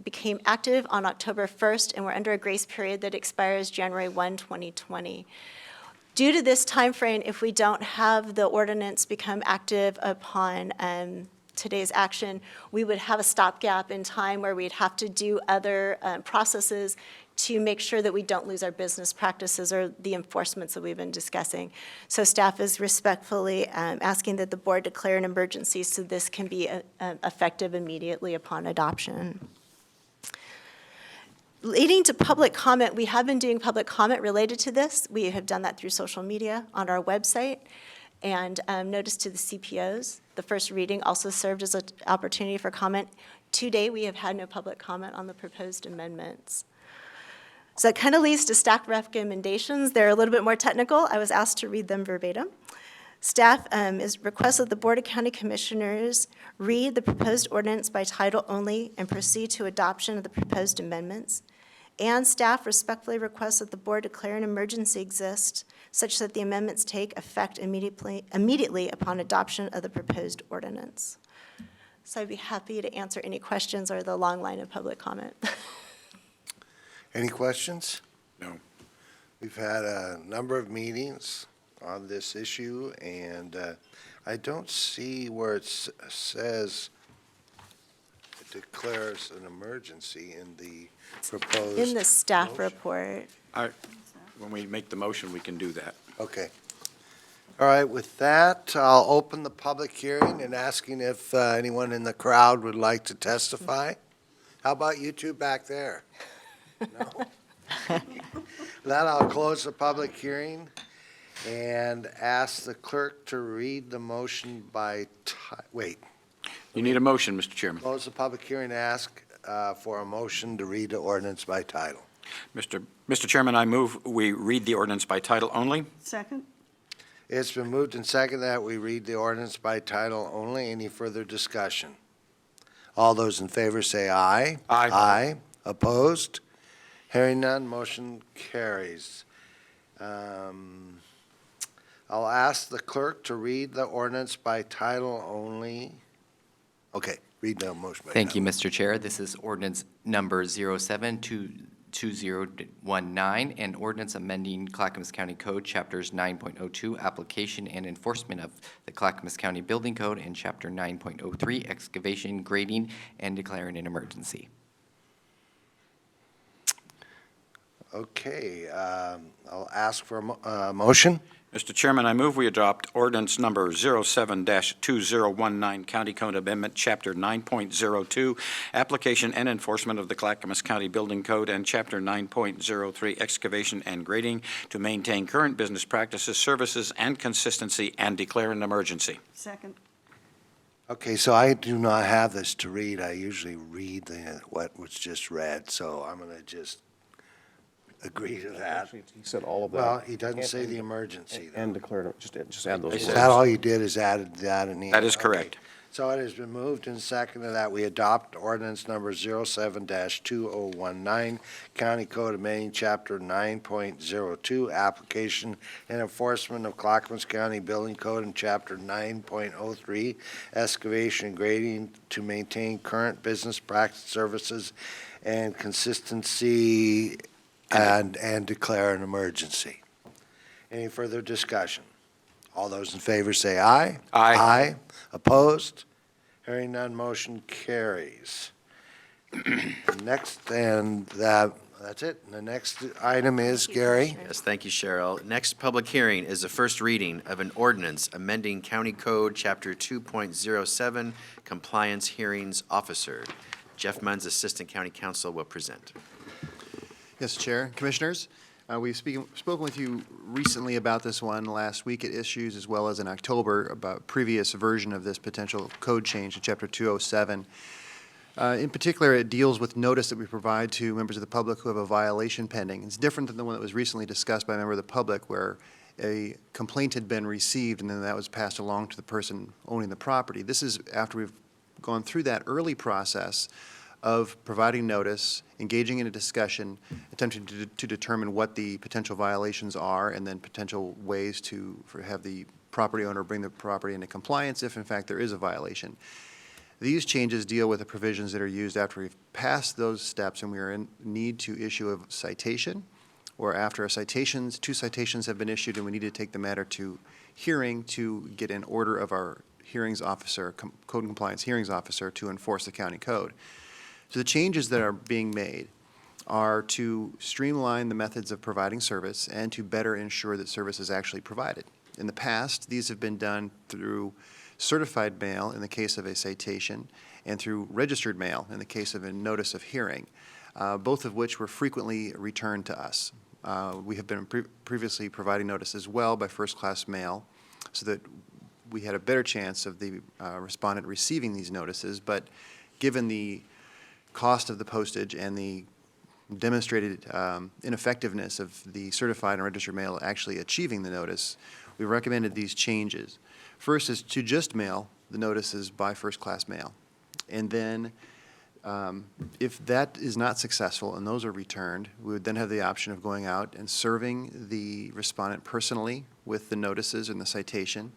became active on October 1st, and we're under a grace period that expires January 1, 2020. Due to this time frame, if we don't have the ordinance become active upon today's action, we would have a stopgap in time where we'd have to do other processes to make sure that we don't lose our business practices or the enforcements that we've been discussing. So staff is respectfully asking that the board declare an emergency so this can be effective immediately upon adoption. Leading to public comment, we have been doing public comment related to this. We have done that through social media, on our website, and notice to the CPOs. The first reading also served as an opportunity for comment. Today, we have had no public comment on the proposed amendments. So that kind of leads to staff recommendations. They're a little bit more technical. I was asked to read them verbatim. Staff requests that the Board of County Commissioners read the proposed ordinance by title only and proceed to adoption of the proposed amendments. And staff respectfully requests that the board declare an emergency exists such that the amendments take effect immediately upon adoption of the proposed ordinance. So I'd be happy to answer any questions or the long line of public comment. Any questions? No. We've had a number of meetings on this issue, and I don't see where it says it declares an emergency in the proposed. In the staff motion. report. When we make the motion, we can do that. Okay. All right, with that, I'll open the public hearing and asking if anyone in the crowd would like to testify. How about you two back there? No? Then I'll close the public hearing and ask the clerk to read the motion by wait. You need a motion, Mr. Chairman. Close the public hearing and ask for a motion to read the ordinance by title. Mr. Chairman, I move we read the ordinance by title only. Second? It's been moved and seconded that we read the ordinance by title only. Any further discussion? All those in favor say aye. Aye. Aye. Opposed? Hearing none, motion carries. I'll ask the clerk to read the ordinance by title only. Okay, read the motion by title. Thank you, Mr. Chair. This is ordinance number 07-2019, and ordinance amending Clackamas County Code, Chapters 9.02, Application and Enforcement of the Clackamas County Building Code, and Chapter 9.03, Excavation, Grading, and declaring an emergency. Okay, I'll ask for a motion. Mr. Chairman, I move we adopt ordinance number 07-2019, County Code Amendment, Chapter 9.02, Application and Enforcement of the Clackamas County Building Code, and Chapter 9.03, Excavation and Grading, to maintain current business practices, services, and consistency, and declare an emergency. Second. Okay, so I do not have this to read. I usually read what was just read, so I'm going to just agree to that. Actually, he said all of that. Well, he doesn't say the emergency, though. And declared, just add those He Is says- words. that all you did, is added that in the end? That is Okay. correct. So it has been moved and seconded that we adopt ordinance number 07-2019, County Code of Maine, Chapter 9.02, Application and Enforcement of Clackamas County Building Code, and Chapter 9.03, Excavation and Grading to maintain current business practice services and consistency, and declare an emergency. Any further discussion? All those in favor say aye. Aye. Aye. Opposed? Hearing none, motion carries. Next, and that's it. The next item is, Gary. Yes, thank you, Cheryl. Next public hearing is the first reading of an ordinance amending County Code, Chapter 2.07, Compliance Hearings Officer. Jeff Munns, Assistant County Counsel, will present. Yes, Chair, Commissioners, we've spoken with you recently about this one last week at Issues, as well as in October about previous version of this potential code change to Chapter 207. In particular, it deals with notice that we provide to members of the public who have a violation pending. It's different than the one that was recently discussed by a member of the public, where a complaint had been received and then that was passed along to the person owning the property. This is after we've gone through that early process of providing notice, engaging in a discussion, attempting to determine what the potential violations are, and then potential ways to have the property owner bring the property into compliance if in fact there is a violation. These changes deal with the provisions that are used after we've passed those steps and we are in need to issue a citation, or after two citations have been issued and we need to take the matter to hearing to get an order of our hearings officer, code and compliance hearings officer, to enforce the county code. So the changes that are being made are to streamline the methods of providing service and to better ensure that service is actually provided. In the past, these have been done through certified mail in the case of a citation and through registered mail in the case of a notice of hearing, both of which were frequently returned to us. We have been previously providing notice as well by first-class mail so that we had a better chance of the respondent receiving these notices, but given the cost of the postage and the demonstrated ineffectiveness of the certified and registered mail actually achieving the notice, we recommended these changes. First is to just mail the notices by first-class mail. And then if that is not successful and those are returned, we would then have the option of going out and serving the respondent personally with the notices and the citation.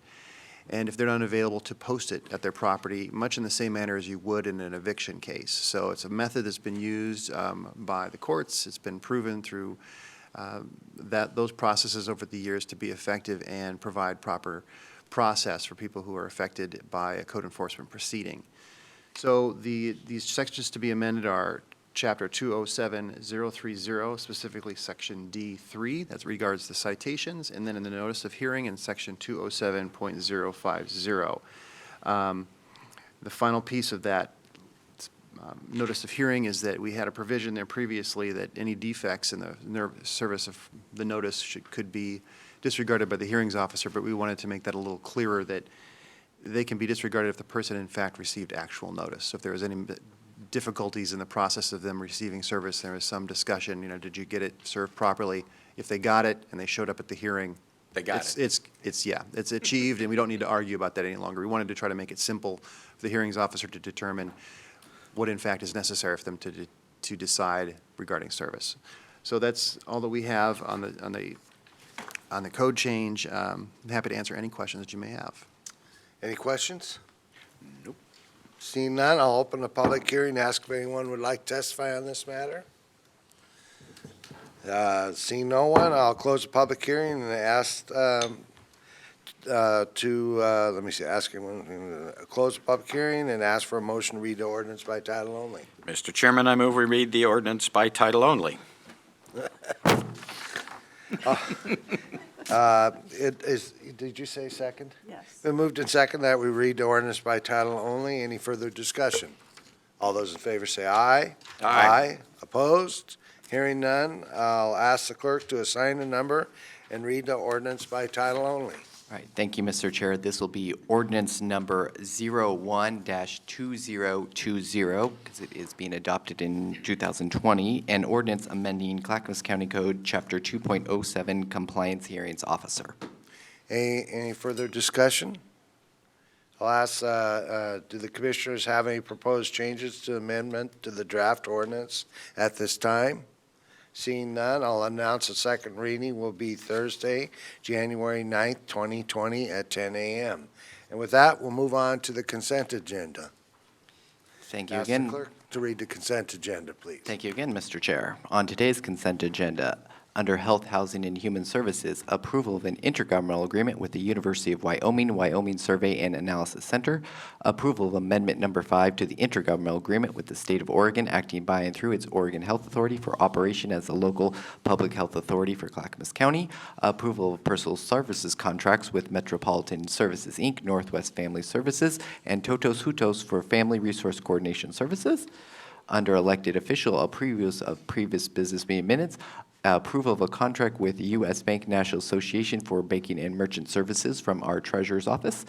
And if they're not available, to post it at their property, much in the same manner as you would in an eviction case. So it's a method that's been used by the courts. It's been proven through those processes over the years to be effective and provide proper process for people who are affected by a code enforcement proceeding. So these sections to be amended are Chapter 207-030, specifically Section D3, that regards the citations, and then in the notice of hearing in Section 207.050. The final piece of that notice of hearing is that we had a provision there previously that any defects in the service of the notice could be disregarded by the hearings officer, but we wanted to make that a little clearer that they can be disregarded if the person in fact received actual notice. So if there was any difficulties in the process of them receiving service, there was some discussion, did you get it served properly? If they got it and they showed up at the hearing, They got it's achieved, and we don't need to argue about that any longer. We wanted to try to make it simple for the hearings officer to determine what in fact is necessary for them to decide regarding service. So that's all that we have on the code change. I'm happy to answer any questions that you may have. Any questions? Nope. Seeing none, I'll open the public hearing, ask if anyone would like to testify on this matter. Seeing no one, I'll close the public hearing and ask close the public hearing and ask for a motion to read the ordinance by title only. Mr. Chairman, I move we read the ordinance by title only. Did you say second? Yes. Been moved and second that we read the ordinance by title only. Any further discussion? All those in favor say aye. Aye. Opposed? Hearing none, I'll ask the clerk to assign a number and read the ordinance by title only. All right, thank you, Mr. Chair. This will be ordinance number 01-2020, because it is being adopted in 2020, and ordinance amending Clackamas County Code, Chapter 2.07, Compliance Hearings Officer. Any further discussion? I'll ask, do the commissioners have any proposed changes to amendment to the draft ordinance at this time? Seeing none, I'll announce the second reading will be Thursday, January 9th, 2020 at 10 a.m. And with that, we'll move on to the consent agenda. Thank you Ask the again. clerk to read the consent agenda, please. Thank you again, Mr. Chair. On today's consent agenda, under Health, Housing, and Human Services, approval of an intergovernmental agreement with the University of Wyoming, Wyoming Survey and Analysis Center, approval of Amendment Number 5 to the intergovernmental agreement with the State of Oregon, acting by and through its Oregon Health Authority for operation as a local public health authority for Clackamas County, approval of personal services contracts with Metropolitan Services, Inc., Northwest Family Services, and Totos Hutos for Family Resource Coordination Services. Under elected official, a preview of previous business meeting minutes, approval of a contract with U.S. Bank National Association for banking and merchant services from our treasurer's office.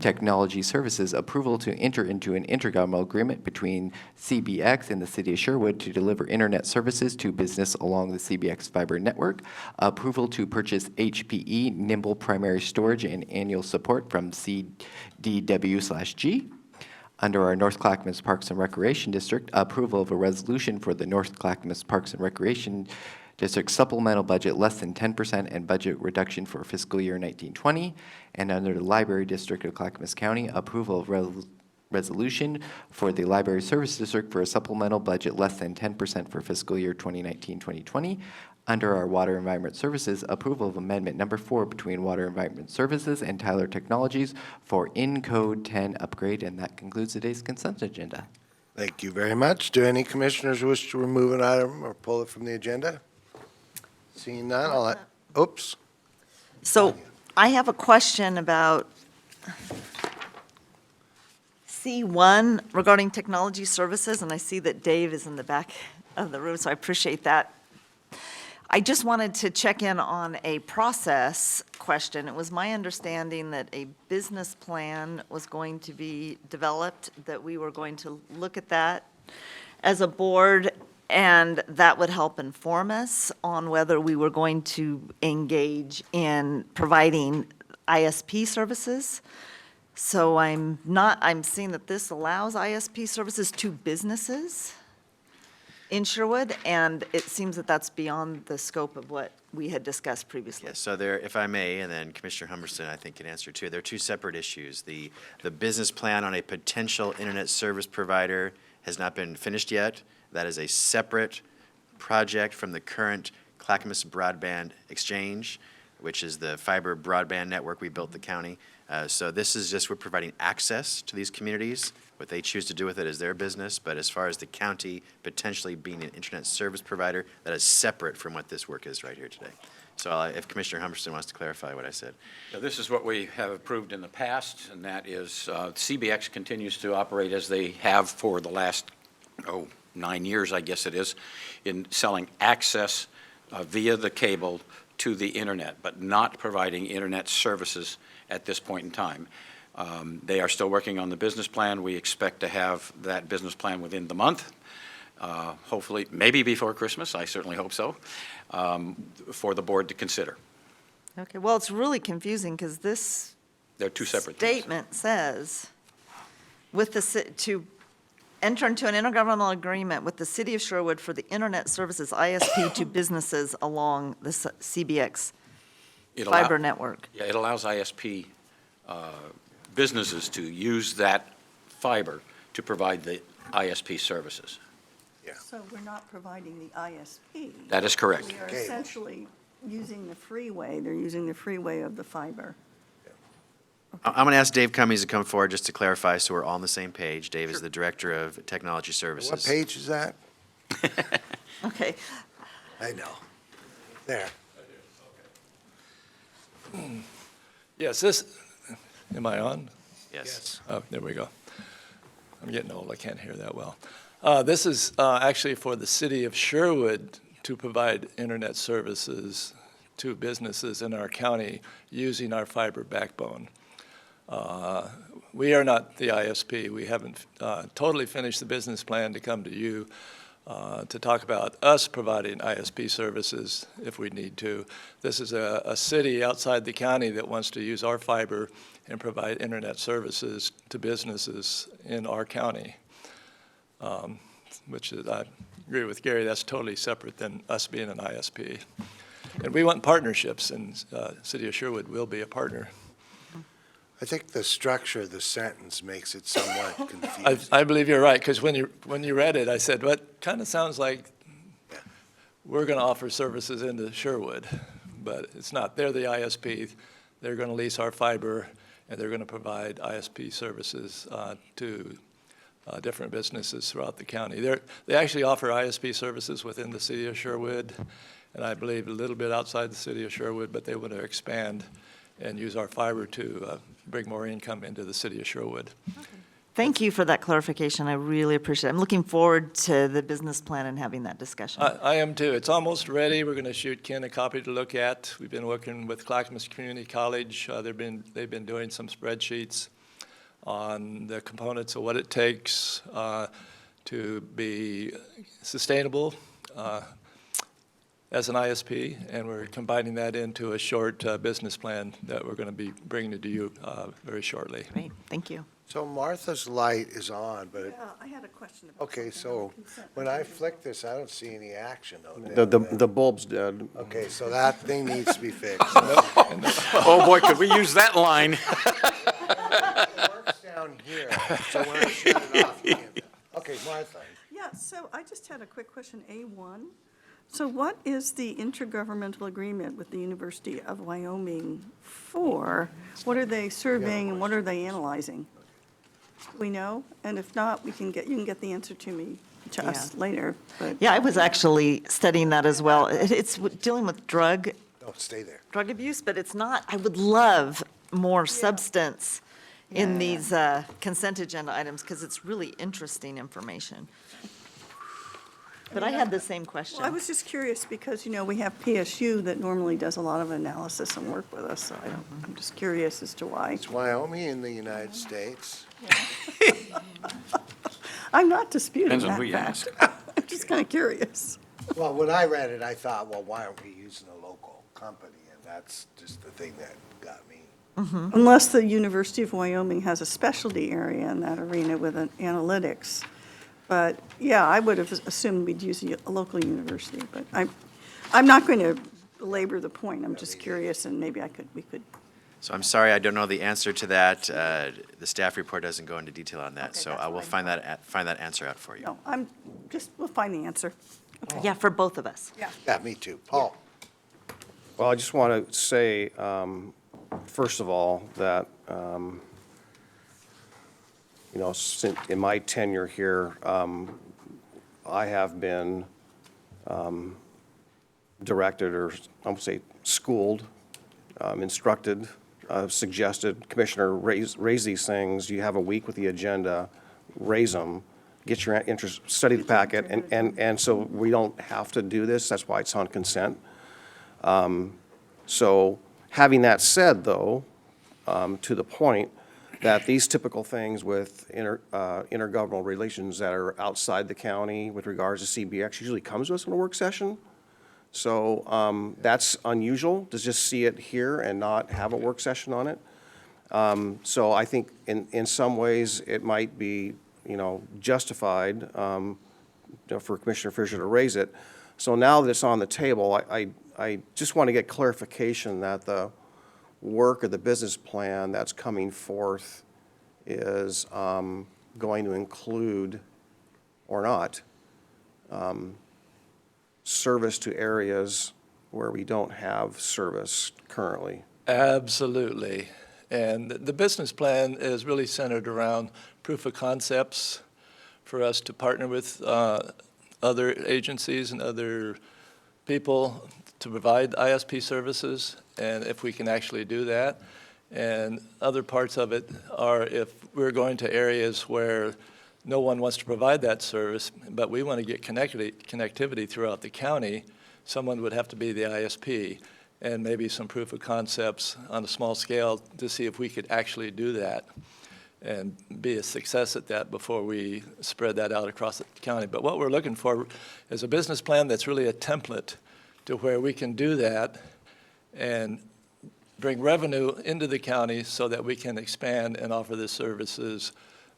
Technology services, approval to enter into an intergovernmental agreement between CBX and the City of Sherwood to deliver internet services to business along the CBX fiber network. Approval to purchase HPE Nimble Primary Storage and annual support from CDW/G. Under our North Clackamas Parks and Recreation District, approval of a resolution for the North Clackamas Parks and Recreation District supplemental budget less than 10% and budget reduction for fiscal year 1920. And under the Library District of Clackamas County, approval of resolution for the Library Service District for a supplemental budget less than 10% for fiscal year 2019-2020. Under our Water Environment Services, approval of Amendment Number 4 between Water Environment Services and Tyler Technologies for In-Code 10 upgrade, and that concludes today's consent agenda. Thank you very much. Do any commissioners wish to remove an item or pull it from the agenda? Seeing none, I'll, oops. So I have a question about C1 regarding technology services, and I see that Dave is in the back of the room, so I appreciate that. I just wanted to check in on a process question. It was my understanding that a business plan was going to be developed, that we were going to look at that as a board, and that would help inform us on whether we were going to engage in providing ISP services. So I'm seeing that this allows ISP services to businesses in Sherwood, and it seems that that's beyond the scope of what we had discussed previously. Yes, so there, if I may, and then Commissioner Humberston, I think, can answer too. There are two separate issues. The business plan on a potential internet service provider has not been finished yet. That is a separate project from the current Clackamas Broadband Exchange, which is the fiber broadband network we built the county. So this is just, we're providing access to these communities. What they choose to do with it is their business, but as far as the county potentially being an internet service provider, that is separate from what this work is right here today. So if Commissioner Humberston wants to clarify what I said. So this is what we have approved in the past, and that is CBX continues to operate as they have for the last, 9 years, I guess it is, in selling access via the cable to the internet, but not providing internet services at this point in time. They are still working on the business plan. We expect to have that business plan within the month, hopefully, maybe before Christmas, I certainly hope so, for the board to consider. Okay, well, it's really confusing because this They're two separate things. statement says, to enter into an intergovernmental agreement with the City of Sherwood for the internet services ISP to businesses along the CBX fiber network. Yeah, it allows ISP businesses to use that fiber to provide the ISP services. So we're not providing the ISP. That is correct. We are essentially using the freeway. They're using the freeway of the fiber. I'm going to ask Dave Cummings to come forward just to clarify so we're all on the same page. Dave is the Director of Technology Services. What page is that? Okay. I know. There. Yes, this, am I on? Yes. Oh, there we go. I'm getting old, I can't hear that well. This is actually for the city of Sherwood to provide internet services to businesses in our county using our fiber backbone. We are not the ISP. We haven't totally finished the business plan to come to you to talk about us providing ISP services if we need to. This is a city outside the county that wants to use our fiber and provide internet services to businesses in our county, which is, I agree with Gary, that's totally separate than us being an ISP. And we want partnerships, and City of Sherwood will be a partner. I think the structure of the sentence makes it somewhat confusing. I believe you're right, because when you read it, I said, what kind of sounds like we're going to offer services into Sherwood, but it's not. They're the ISP. They're going to lease our fiber, and they're going to provide ISP services to different businesses throughout the county. They actually offer ISP services within the city of Sherwood, and I believe a little bit outside the city of Sherwood, but they want to expand and use our fiber to bring more income into the city of Sherwood. Thank you for that clarification. I really appreciate it. I'm looking forward to the business plan and having that discussion. I am too. It's almost ready. We're going to shoot Ken a copy to look at. We've been working with Clackamas Community College. They've been doing some spreadsheets on the components of what it takes to be sustainable as an ISP, and we're combining that into a short business plan that we're going to be bringing to you very shortly. Great, thank you. So Martha's light is on, but, Yeah, I had a question about okay, something on so the consent when I agenda. flick this, I don't see any action on The bulb's dead. Okay, so that thing needs to be fixed. Oh, boy, could we use that line? It works down here, so when I shut it off, you can't. Okay, Martha. Yeah, so I just had a quick question, A1. So what is the intergovernmental agreement with the University of Wyoming for? What are they surveying and what are they analyzing? Do we know? And if not, you can get the answer to us later, but. Yeah, I was actually studying that as well. It's dealing with drug Don't stay there. abuse, but it's not, I would love more substance in these consent agenda items, because it's really interesting information. But I had the same question. Well, I was just curious because, we have PSU that normally does a lot of analysis and work with us, so I'm just curious as to why. Is Wyoming in the United States? I'm not disputing Depends on that who you fact. ask. I'm just kind of curious. Well, when I read it, I thought, well, why aren't we using a local company? And that's just the thing that got me. Unless the University of Wyoming has a specialty area in that arena with an analytics. But, yeah, I would have assumed we'd use a local university, but I'm not going to belabor the point. I'm just curious, and maybe we could. So I'm sorry, I don't know the answer to that. The staff report doesn't go into detail on that, Okay, so that's I will what I find that answer out for you. No, we'll find the answer. Yeah, for both of us. Yeah. Yeah, me too. Paul? Well, I just want to say, first of all, that, in my tenure here, I have been directed, or I would say schooled, instructed, suggested, Commissioner, raise these things. You have a week with the agenda, raise them, get your interest, study the packet, and so we don't have to do this. That's why it's on consent. So having that said, though, to the point that these typical things with intergovernmental relations that are outside the county with regards to CBX usually comes to us in a work session. So that's unusual to just see it here and not have a work session on it. So I think in some ways it might be, justified for Commissioner Fisher to raise it. So now that it's on the table, I just want to get clarification that the work of the business plan that's coming forth is going to include, or not, service to areas where we don't have service currently. Absolutely. And the business plan is really centered around proof of concepts for us to partner with other agencies and other people to provide ISP services, and if we can actually do that. And other parts of it are if we're going to areas where no one wants to provide that service, but we want to get connectivity throughout the county, someone would have to be the ISP. and maybe some proof of concepts on a small scale to see if we could actually do that and be a success at that before we spread that out across the county. But what we're looking for is a business plan that's really a template to where we can do that and bring revenue into the county so that we can expand and offer the services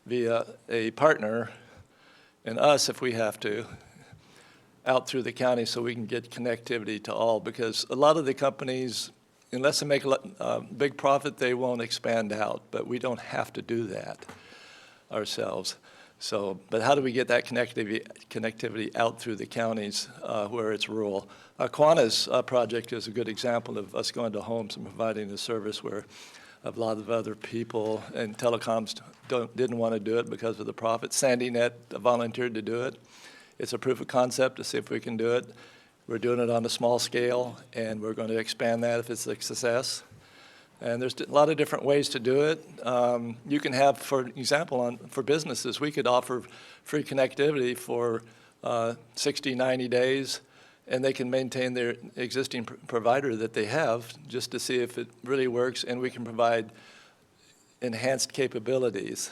via a partner and us, if we have to, out through the county so we can get connectivity to all. Because a lot of the companies, unless they make a big profit, they won't expand out. But we don't have to do that ourselves. So, but how do we get that connectivity out through the counties where it's rural? Quanta's project is a good example of us going to homes and providing a service where a lot of other people and telecoms didn't want to do it because of the profit. SandyNet volunteered to do it. It's a proof of concept to see if we can do it. We're doing it on a small scale, and we're going to expand that if it's a success. And there's a lot of different ways to do it. You can have, for example, for businesses, we could offer free connectivity for 60, 90 days, and they can maintain their existing provider that they have just to see if it really works, and we can provide enhanced capabilities.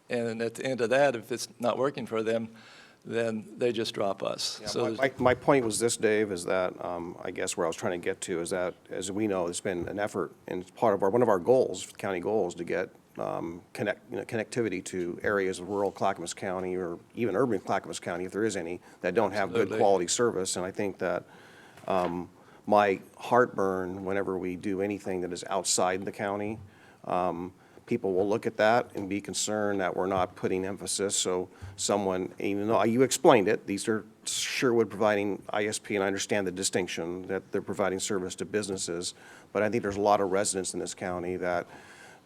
And at the end of that, if it's not working for them, then they just drop us. Yeah, So my point was this, Dave, is that, I guess where I was trying to get to is that, as we know, there's been an effort, and it's part of one of our goals, county goals, to get connectivity to areas of rural Clackamas County or even urban Clackamas County, if there is any, that don't have good Absolutely. quality service. And I think that my heartburn whenever we do anything that is outside the county, people will look at that and be concerned that we're not putting emphasis. So someone, even though you explained it, these are Sherwood providing ISP, and I understand the distinction that they're providing service to businesses, but I think there's a lot of residents in this county that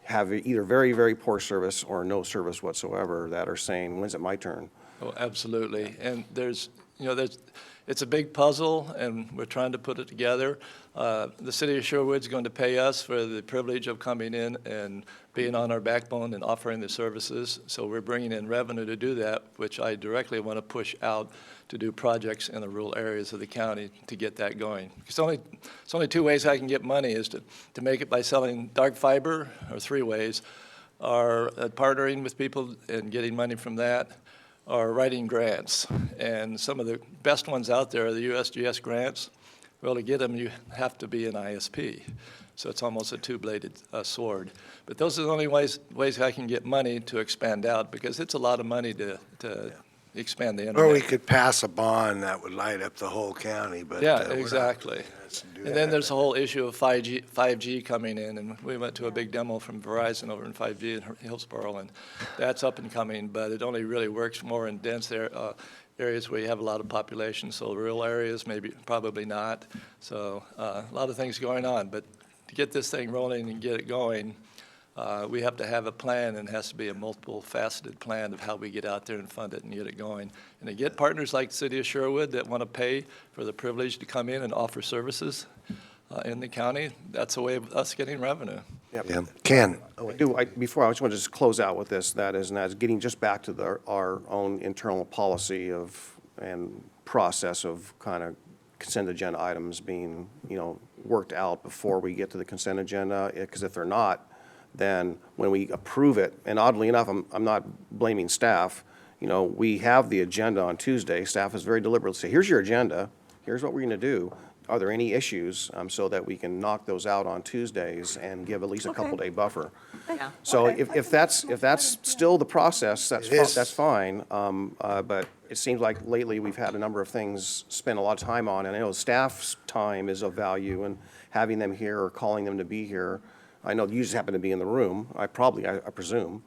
have either very, very poor service or no service whatsoever that are saying, when's it my turn? Oh, absolutely. And it's a big puzzle, and we're trying to put it together. The city of Sherwood's going to pay us for the privilege of coming in and being on our backbone and offering the services. So we're bringing in revenue to do that, which I directly want to push out to do projects in the rural areas of the county to get that going. It's only two ways I can get money, is to make it by selling dark fiber, or three ways, or partnering with people and getting money from that, or writing grants. And some of the best ones out there are the USGS grants. Well, to get them, you have to be an ISP. So it's almost a two-bladed sword. But those are the only ways I can get money to expand out, because it's a lot of money to expand the internet. Or we could pass a bond that would light up the whole county, but. Yeah, we're not exactly. doing that, so do And then that. there's the whole issue of 5G coming in, and we went to a big demo from Verizon over in 5G in Hillsborough, and that's up and coming, but it only really works more in dense areas where you have a lot of population, so rural areas, probably not. So a lot of things going on, but to get this thing rolling and get it going, we have to have a plan, and it has to be a multiple-faceted plan of how we get out there and fund it and get it going. And to get partners like the city of Sherwood that want to pay for the privilege to come in and offer services in the county, that's a way of us getting revenue. Yep. Yeah. Ken? Before, I just want to just close out with this, that is getting just back to our own internal policy and process of kind of consent agenda items being, worked out before we get to the consent agenda, because if they're not, then when we approve it, and oddly enough, I'm not blaming staff, we have the agenda on Tuesday. Staff is very deliberate to say, here's your agenda, here's what we're going to do. Are there any issues, so that we can knock those out on Tuesdays and give at least a couple-day buffer? Yeah. So if that's still the process, It is. that's fine. But it seems like lately we've had a number of things spend a lot of time on, and I know staff's time is of value, and having them here or calling them to be here. I know you just happen to be in the room. I presume.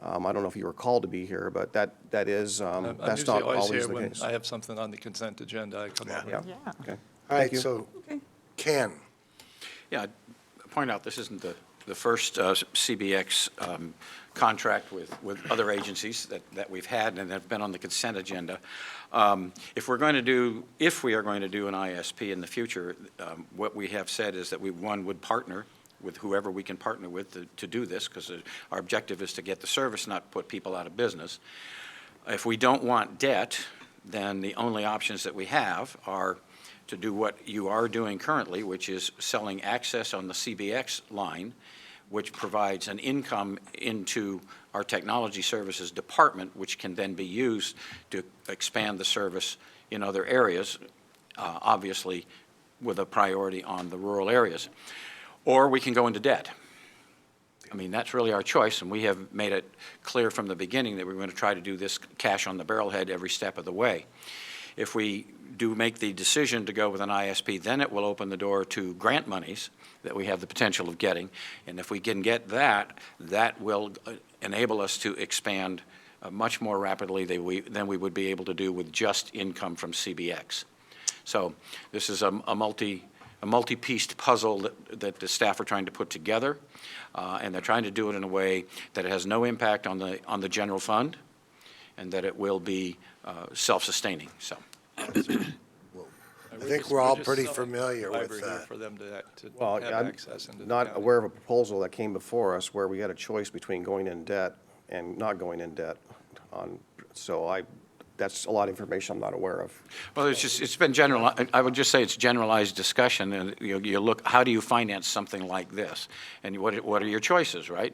I don't know if you were called to be here, but that is that's not always here the when case. I have something on the consent agenda. I come over. Yeah. Yeah. Okay. All right, you. so, Ken? Yeah, I'd point out, this isn't the first CBX contract with other agencies that we've had and that have been on the consent agenda. If we are going to do an ISP in the future, what we have said is that we would partner with whoever we can partner with to do this, because our objective is to get the service, not put people out of business. If we don't want debt, then the only options that we have are to do what you are doing currently, which is selling access on the CBX line, which provides an income into our technology services department, which can then be used to expand the service in other areas, obviously with a priority on the rural areas. Or we can go into debt. I mean, that's really our choice, and we have made it clear from the beginning that we're going to try to do this cash on the barrelhead every step of the way. If we do make the decision to go with an ISP, then it will open the door to grant monies that we have the potential of getting. And if we can get that, that will enable us to expand much more rapidly than we would be able to do with just income from CBX. So this is a multi-pieced puzzle that the staff are trying to put together, and they're trying to do it in a way that it has no impact on the general fund, and that it will be self-sustaining. So. I think we're all pretty familiar with that. For them to Well, have I'm access into the not county. aware of a proposal that came before us where we had a choice between going in debt and not going in debt on, so that's a lot of information I'm not aware of. Well, it's been general. I would just say it's generalized discussion, and you look, how do you finance something like this? And what are your choices, right?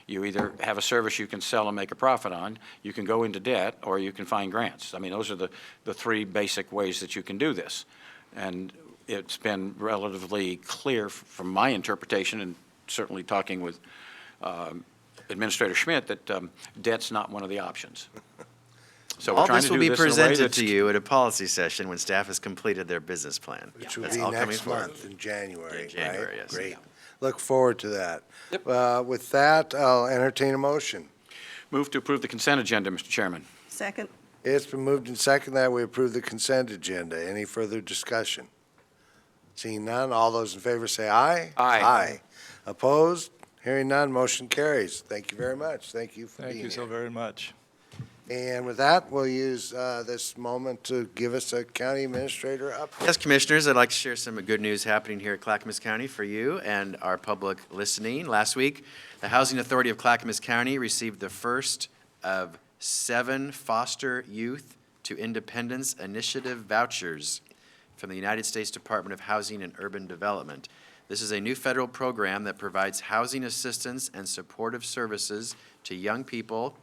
You either have a service you can sell and make a profit on, you can go into debt, or you can find grants. I mean, those are the three basic ways that you can do this. And it's been relatively clear from my interpretation, and certainly talking with Administrator Schmidt, that debt's not one of the options. So we're All trying this to will do be this in a way presented that's- to you at a policy session when staff has completed their business plan. Which will That's be all coming next forward. month in January, In January, right? yes. Great. Look forward to that. Yep. With that, I'll entertain a motion. Move to approve the consent agenda, Mr. Chairman. Second. It's been moved and seconded that we approve the consent agenda. Any further discussion? Seeing none, all those in favor say aye. Aye. Aye. Opposed? Hearing none, motion carries. Thank you very much. Thank you for being Thank here. you so very much. And with that, we'll use this moment to give us a county administrator update. Yes, Commissioners, I'd like to share some good news happening here at Clackamas County for you and our public listening. Last week, the Housing Authority of Clackamas County received the first of 7 Foster Youth to Independence Initiative vouchers from the United States Department of Housing and Urban Development. This is a new federal program that provides housing assistance and supportive services to young people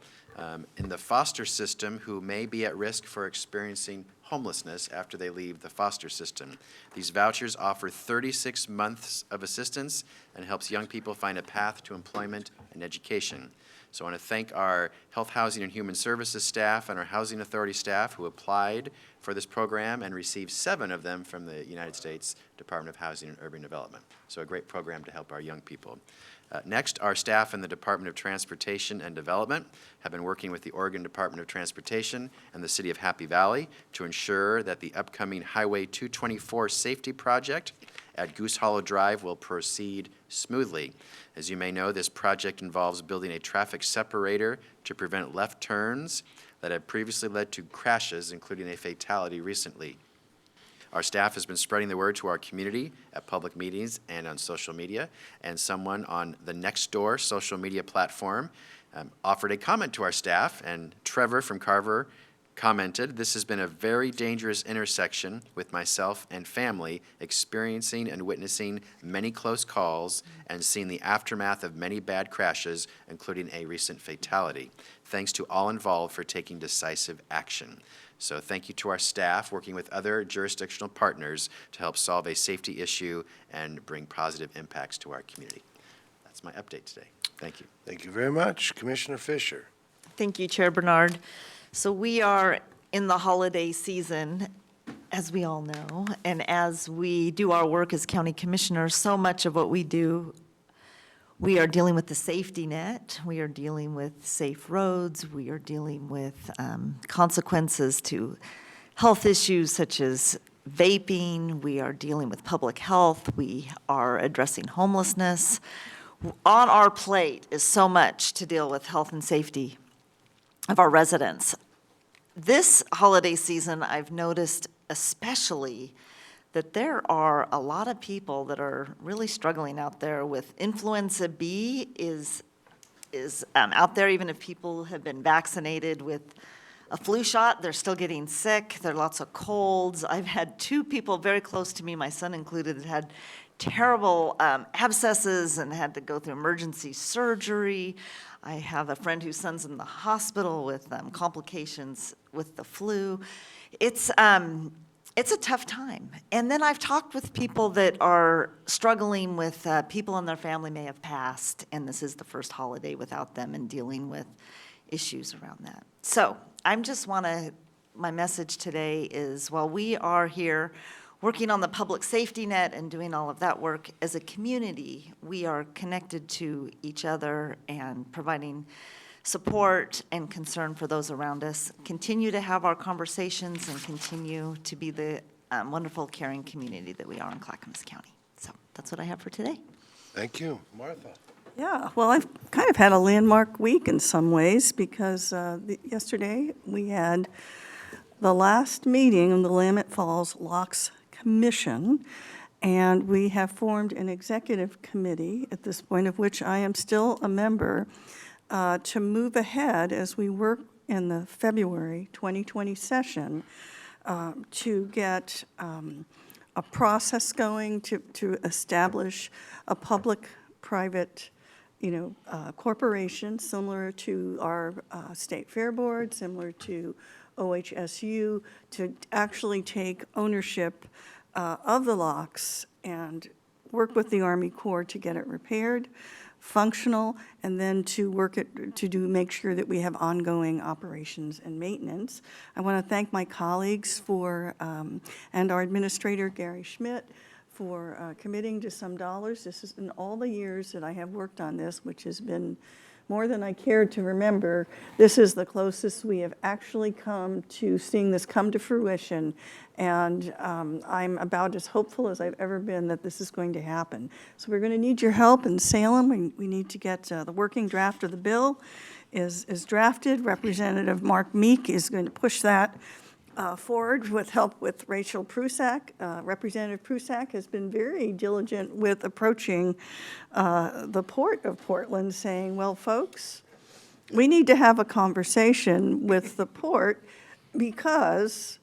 in the foster system who may be at risk for experiencing homelessness after they leave the foster system. These vouchers offer 36 months of assistance and helps young people find a path to employment and education. So I want to thank our Health, Housing, and Human Services staff and our Housing Authority staff who applied for this program and received 7 of them from the United States Department of Housing and Urban Development. So a great program to help our young people. Next, our staff in the Department of Transportation and Development have been working with the Oregon Department of Transportation and the City of Happy Valley to ensure that the upcoming Highway 224 safety project at Goose Hollow Drive will proceed smoothly. As you may know, this project involves building a traffic separator to prevent left turns that have previously led to crashes, including a fatality recently. Our staff has been spreading the word to our community at public meetings and on social media, and someone on the Nextdoor social media platform offered a comment to our staff, and Trevor from Carver commented, "This has been a very dangerous intersection with myself and family, experiencing and witnessing many close calls and seeing the aftermath of many bad crashes, including a recent fatality. Thanks to all involved for taking decisive action." So thank you to our staff working with other jurisdictional partners to help solve a safety issue and bring positive impacts to our community. That's my update today. Thank you. Thank you very much. Commissioner Fisher. Thank you, Chair Bernard. So we are in the holiday season, as we all know, and as we do our work as county commissioners, so much of what we do, we are dealing with the safety net, we are dealing with safe roads, we are dealing with consequences to health issues such as vaping, we are dealing with public health, we are addressing homelessness. On our plate is so much to deal with health and safety of our residents. This holiday season, I've noticed especially that there are a lot of people that are really struggling out there with influenza B is out there, even if people have been vaccinated with a flu shot. They're still getting sick. There are lots of colds. I've had 2 people very close to me, my son included, that had terrible abscesses and had to go through emergency surgery. I have a friend whose son's in the hospital with complications with the flu. It's a tough time. And then I've talked with people that are struggling with people in their family may have passed, and this is the first holiday without them and dealing with issues around that. So my message today is, while we are here working on the public safety net and doing all of that work, as a community, we are connected to each other and providing support and concern for those around us. Continue to have our conversations and continue to be the wonderful, caring community that we are in Clackamas County. So that's what I have for today. Thank you. Martha? Yeah, well, I've kind of had a landmark week in some ways because yesterday we had the last meeting of the Willamette Falls Locks Commission, and we have formed an executive committee at this point, of which I am still a member, to move ahead as we work in the February 2020 session to get a process going to establish a public-private corporation similar to our state fair board, similar to OHSU, to actually take ownership of the locks and work with the Army Corps to get it repaired, functional, and then to make sure that we have ongoing operations and maintenance. I want to thank my colleagues and our administrator, Gary Schmidt, for committing to some dollars. This has been all the years that I have worked on this, which has been more than I cared to remember. This is the closest we have actually come to seeing this come to fruition, and I'm about as hopeful as I've ever been that this is going to happen. So we're going to need your help in Salem. We need to get the working draft of the bill is drafted. Representative Mark Meek is going to push that forward with help with Rachel Prusak. Representative Prusak has been very diligent with approaching the Port of Portland, saying, well, folks, we need to have a conversation with the port because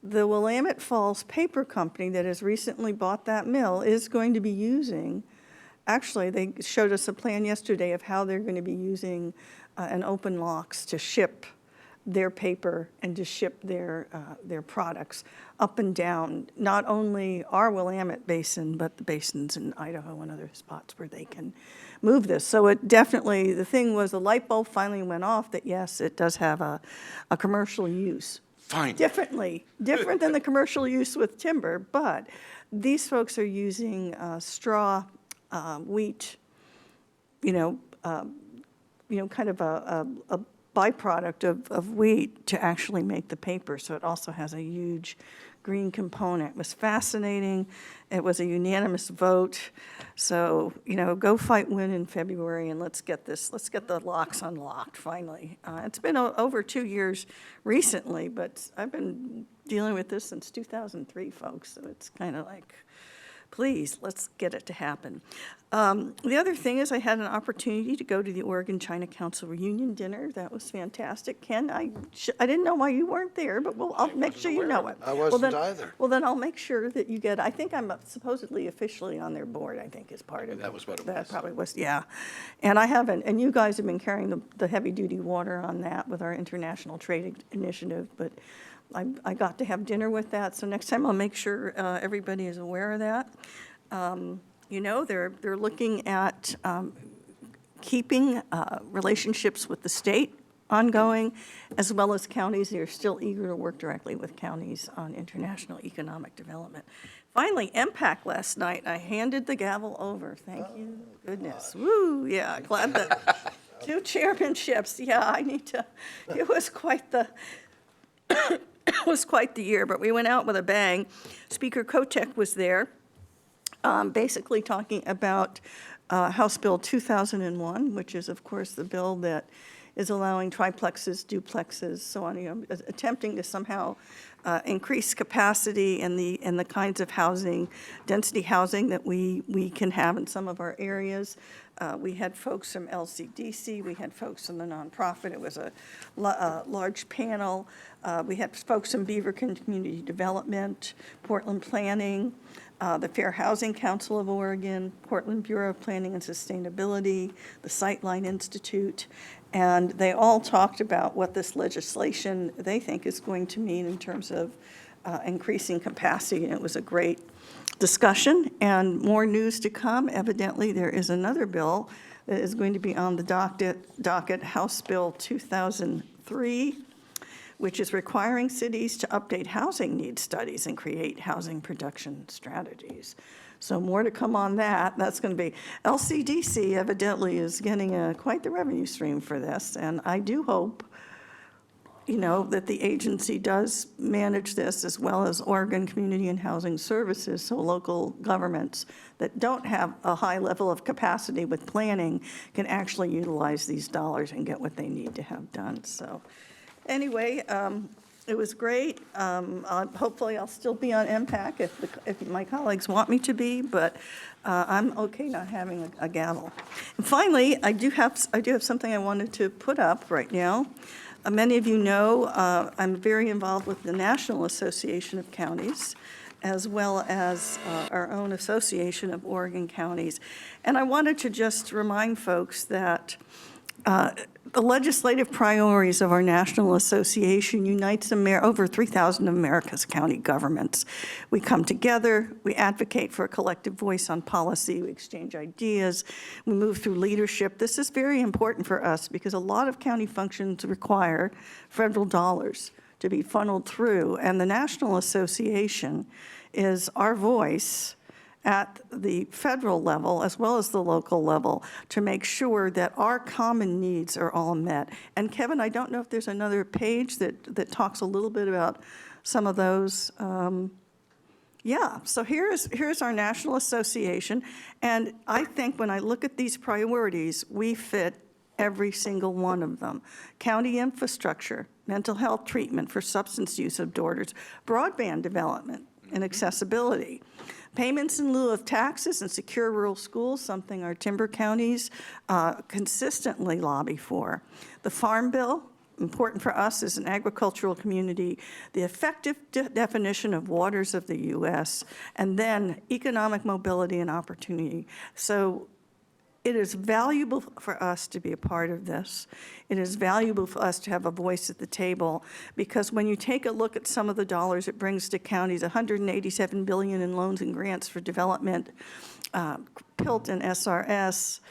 the Willamette Falls Paper Company that has recently bought that mill is going to be using, actually, they showed us a plan yesterday of how they're going to be using an open locks to ship their paper and to ship their products up and down, not only our Willamette Basin, but the basins in Idaho and other spots where they can move this. So it definitely, the thing was, the light bulb finally went off that, yes, it does have a commercial use. Fine. Different than the commercial use with timber, but these folks are using straw, wheat, kind of a byproduct of wheat to actually make the paper, so it also has a huge green component. It was fascinating. It was a unanimous vote. So, go fight win in February, and let's get the locks unlocked finally. It's been over 2 years recently, but I've been dealing with this since 2003, folks, so it's kind of like, please, let's get it to happen. The other thing is I had an opportunity to go to the Oregon-China Council reunion dinner. That was fantastic. Ken, I didn't know why you weren't there, but I'll make sure you know it. I wasn't either. Well, then I'll make sure that you get, I think I'm supposedly officially on their board, I think is part of it. That was what it was. That probably was, yeah. And I haven't, and you guys have been carrying the heavy-duty water on that with our international trade initiative, but I got to have dinner with that, so next time I'll make sure everybody is aware of that. They're looking at keeping relationships with the state ongoing, as well as counties. They're still eager to work directly with counties on international economic development. Finally, MPAC last night, I handed the gavel over. Thank you, goodness. Woo, yeah, glad that 2 chairmanships. Yeah, I need to, it was quite the, it was quite the year, but we went out with a bang. Speaker Kotek was there, basically talking about House Bill 2001, which is, of course, the bill that is allowing triplexes, duplexes, so on, attempting to somehow increase capacity in the kinds of housing, density housing that we can have in some of our areas. We had folks from LCDC, we had folks from the nonprofit. It was a large panel. We had folks from Beaverton Community Development, Portland Planning, the Fair Housing Council of Oregon, Portland Bureau of Planning and Sustainability, the Sightline Institute, and they all talked about what this legislation they think is going to mean in terms of increasing capacity, and it was a great discussion, and more news to come. Evidently, there is another bill that is going to be on the docket, House Bill 2003, which is requiring cities to update housing needs studies and create housing production strategies. So more to come on that. That's going to be, LCDC evidently is getting quite the revenue stream for this, and I do hope, that the agency does manage this, as well as Oregon Community and Housing Services, so local governments that don't have a high level of capacity with planning can actually utilize these dollars and get what they need to have done. So anyway, it was great. Hopefully I'll still be on MPAC if my colleagues want me to be, but I'm okay not having a gavel. And finally, I do have something I wanted to put up right now. Many of you know I'm very involved with the National Association of Counties, as well as our own Association of Oregon Counties. And I wanted to just remind folks that the legislative priorities of our national association unites over 3,000 of America's county governments. We come together, we advocate for a collective voice on policy, we exchange ideas, we move through leadership. This is very important for us because a lot of county functions require federal dollars to be funneled through, and the National Association is our voice at the federal level as well as the local level to make sure that our common needs are all met. And Kevin, I don't know if there's another page that talks a little bit about some of those. Yeah, so here's our National Association, and I think when I look at these priorities, we fit every single one of them. County infrastructure, mental health treatment for substance use disorders, broadband development and accessibility, payments in lieu of taxes and secure rural schools, something our timber counties consistently lobby for. The Farm Bill, important for us as an agricultural community, the effective definition of waters of the U.S., and then economic mobility and opportunity. So it is valuable for us to be a part of this. It is valuable for us to have a voice at the table, because when you take a look at some of the dollars it brings to counties, $187 billion in loans and grants for development, PILT and SRS,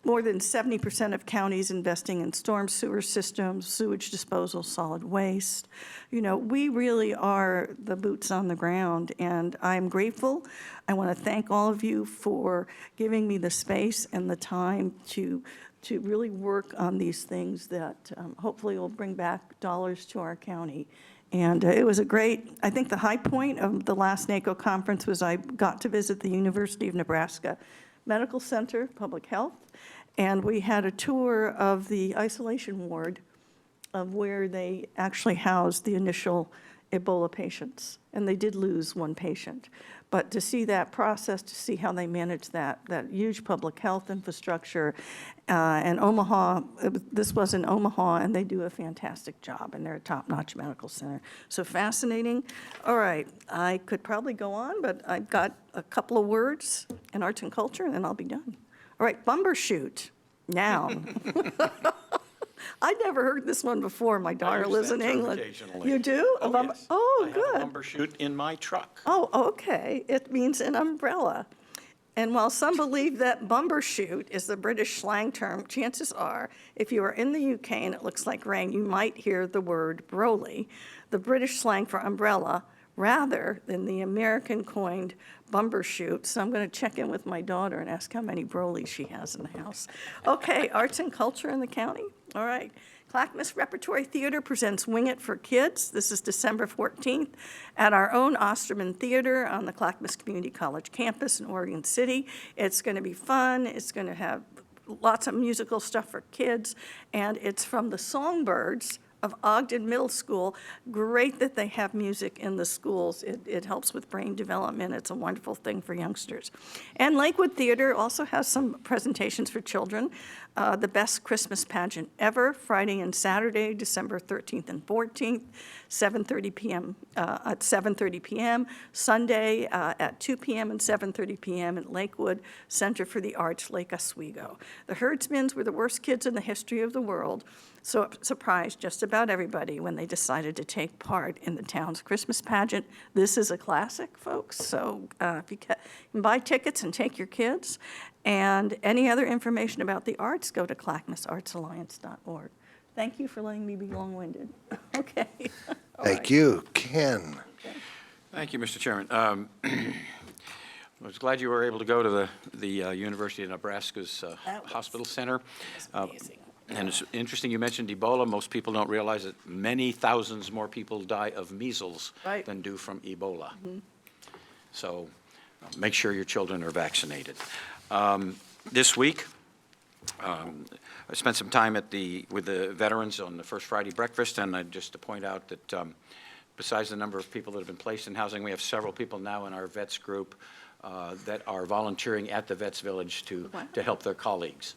more than 70% of counties investing in storm sewer systems, sewage disposal, solid waste. We really are the boots on the ground, and I'm grateful. I want to thank all of you for giving me the space and the time to really work on these things that hopefully will bring back dollars to our county. And it was I think the high point of the last NACO conference was I got to visit the University of Nebraska Medical Center, Public Health, and we had a tour of the isolation ward of where they actually housed the initial Ebola patients, and they did lose one patient. But to see that process, to see how they managed that huge public health infrastructure, and Omaha, this was in Omaha, and they do a fantastic job, and they're a top-notch medical center. So fascinating. All right, I could probably go on, but I've got a couple of words in arts and culture, and then I'll be done. All right, Bumbershoot, noun. I'd never heard this one before. My daughter lives in England. You do? Oh, yes. Oh, good. I have a Bumbershoot in my truck. Oh, okay. It means an umbrella. And while some believe that Bumbershoot is the British slang term, chances are, if you are in the UK and it looks like rain, you might hear the word brolly, the British slang for umbrella, rather than the American-coined Bumbershoot. So I'm going to check in with my daughter and ask how many brolies she has in the house. Okay, arts and culture in the county. All right. Clackamas Repertory Theater presents Wing It for Kids. This is December 14th at our own Osterman Theater on the Clackamas Community College campus in Oregon City. It's going to be fun. It's going to have lots of musical stuff for kids, and it's from the Songbirds of Ogden Middle School. Great that they have music in the schools. It helps with brain development. It's a wonderful thing for youngsters. And Lakewood Theater also has some presentations for children. The Best Christmas Pageant Ever, Friday and Saturday, December 13th and 14th, 7:30 p.m. At 7:30 p.m., Sunday at 2 p.m. and 7:30 p.m. at Lakewood Center for the Arts, Lake Oswego. The Herdsmans were the worst kids in the history of the world, so it surprised just about everybody when they decided to take part in the town's Christmas pageant. This is a classic, folks, so if you can buy tickets and take your kids. And any other information about the arts, go to clackamasartsalliance.org. Thank you for letting me be long-winded. Okay. All Thank right. you. Ken? Thank you, Mr. Chairman. I was glad you were able to go to the University of Nebraska's hospital center. Amazing. And it's interesting you mentioned Ebola. Most people don't realize that many thousands more people die of measles Right. than do from Ebola. So make sure your children are vaccinated. This week, I spent some time with the veterans on the First Friday breakfast, and just to point out that besides the number of people that have been placed in housing, we have several people now in our vets group that are volunteering at the Vets Village to help their colleagues.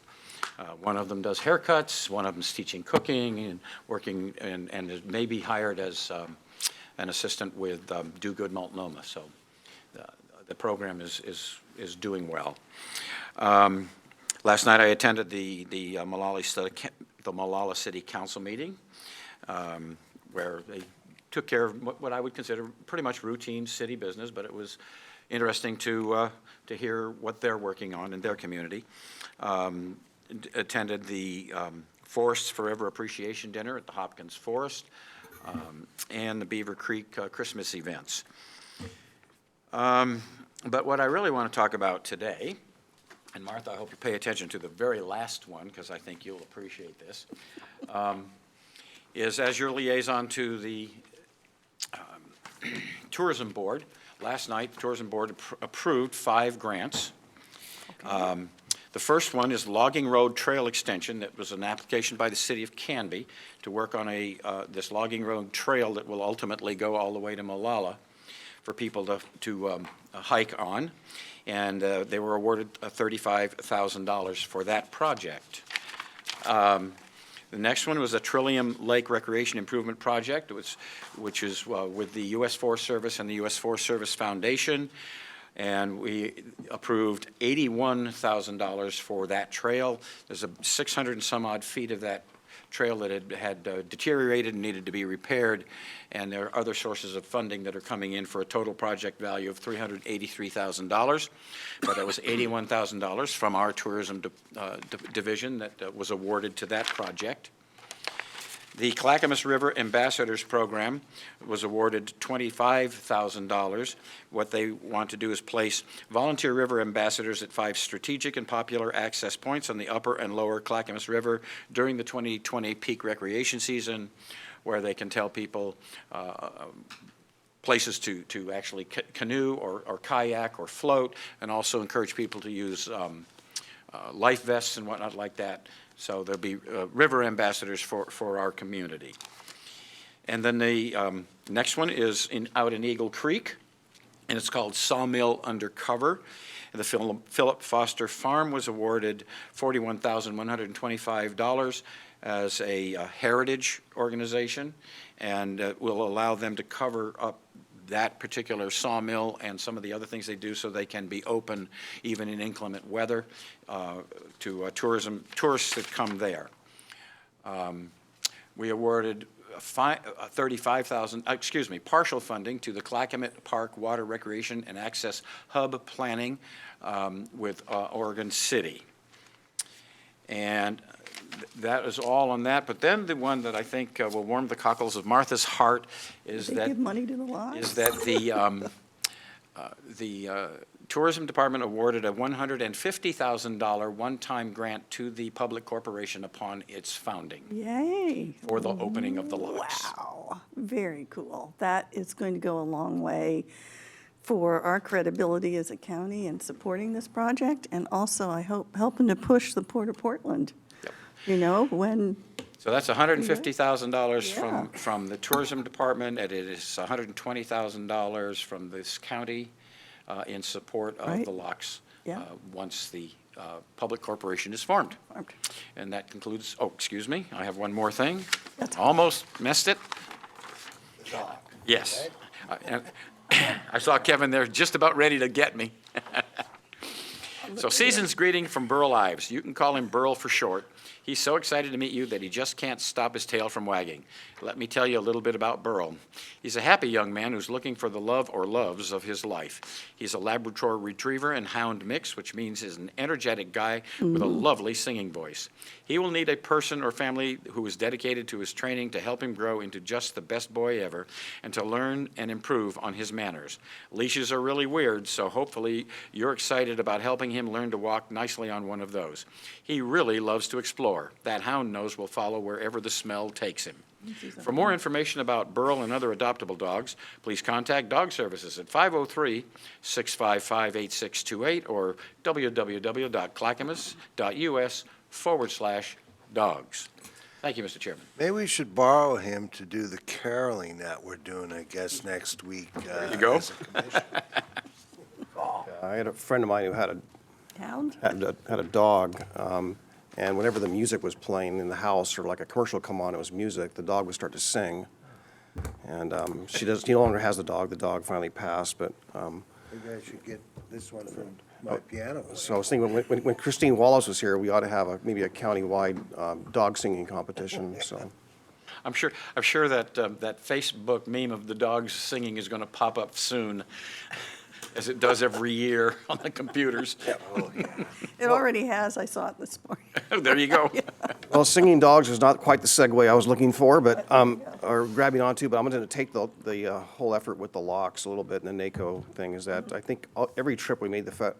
One of them does haircuts, one of them is teaching cooking and working, and is maybe hired as an assistant with Do Good Multnomah. So the program is doing well. Last night I attended the Molalla City Council meeting, where they took care of what I would consider pretty much routine city business, but it was interesting to hear what they're working on in their community. Attended the Forests Forever Appreciation Dinner at the Hopkins Forest, and the Beaver Creek Christmas events. But what I really want to talk about today, and Martha, I hope you pay attention to the very last one, because I think you'll appreciate this, is as your liaison to the Tourism Board. Last night, the Tourism Board approved 5 grants. The first one is Logging Road Trail Extension. That was an application by the city of Canby to work on this logging road trail that will ultimately go all the way to Molalla for people to hike on. And they were awarded $35,000 for that project. The next one was a Trillium Lake Recreation Improvement Project, which is with the U.S. Forest Service and the U.S. Forest Service Foundation. And we approved $81,000 for that trail. There's 600 and some odd feet of that trail that had deteriorated and needed to be repaired, and there are other sources of funding that are coming in for a total project value of $383,000. But it was $81,000 from our tourism division that was awarded to that project. The Clackamas River Ambassadors Program was awarded $25,000. What they want to do is place volunteer river ambassadors at 5 strategic and popular access points on the upper and lower Clackamas River during the 2020 peak recreation season, where they can tell people places to actually canoe or kayak or float, and also encourage people to use life vests and whatnot like that. So there'll be river ambassadors for our community. And then the next one is out in Eagle Creek, and it's called Sawmill Undercover. And the Philip Foster Farm was awarded $41,125 as a heritage organization, and will allow them to cover up that particular sawmill and some of the other things they do so they can be open even in inclement weather to tourists that come there. We awarded partial funding to the Clackamas Park Water Recreation and Access Hub Planning with Oregon City. And that is all on that. But then the one that I think will warm the cockles of Martha's heart is They that give money to the lodge? the Tourism Department awarded a $150,000 one-time grant to the public corporation upon its founding Yay. for the opening of the lodge. Wow, very cool. That is going to go a long way for our credibility as a county in supporting this project, and also, I hope, helping to push the Port of Portland. Yep. You know, when So that's $150,000 Yeah. from the tourism department, and it is $120,000 from this county in support of Right. the locks. Yeah. Once the public corporation is formed. Formed. And that concludes, oh, excuse me, I have one more thing. That's Almost missed it. Yes. I saw Kevin there just about ready to get me. So season's greeting from Burl Ives. You can call him Burl for short. He's so excited to meet you that he just can't stop his tail from wagging. Let me tell you a little bit about Burl. He's a happy young man who's looking for the love or loves of his life. He's a Labrador Retriever and Hound mix, which means he's an energetic guy with a lovely singing voice. He will need a person or family who is dedicated to his training to help him grow into just the best boy ever and to learn and improve on his manners. Leashes are really weird, so hopefully you're excited about helping him learn to walk nicely on one of those. He really loves to explore. That hound nose will follow wherever the smell takes him. For more information about Burl and other adoptable dogs, please contact Dog Services at 503-655-8628 or www.clackamas.us/dogs. Thank you, Mr. Chairman. Maybe we should borrow him to do the caroling that we're doing, I guess, next week. There you go. as a commission. I had a friend of mine who had a Hound? had a dog, and whenever the music was playing in the house, or like a commercial would come on, it was music, the dog would start to sing. And she no longer has the dog finally passed, but, Maybe I should get this one from my piano player. so I was thinking, when Christine Wallace was here, we ought to have maybe a county-wide dog singing competition, so. I'm sure that that Facebook meme of the dogs singing is going to pop up soon, as it does every year on the computers. It already has, I saw it this morning. There you go. Well, singing dogs is not quite the segue I was looking for, but, or grabbing onto, but I'm going to take the whole effort with the locks a little bit, and the NACO thing is that I think every trip we made to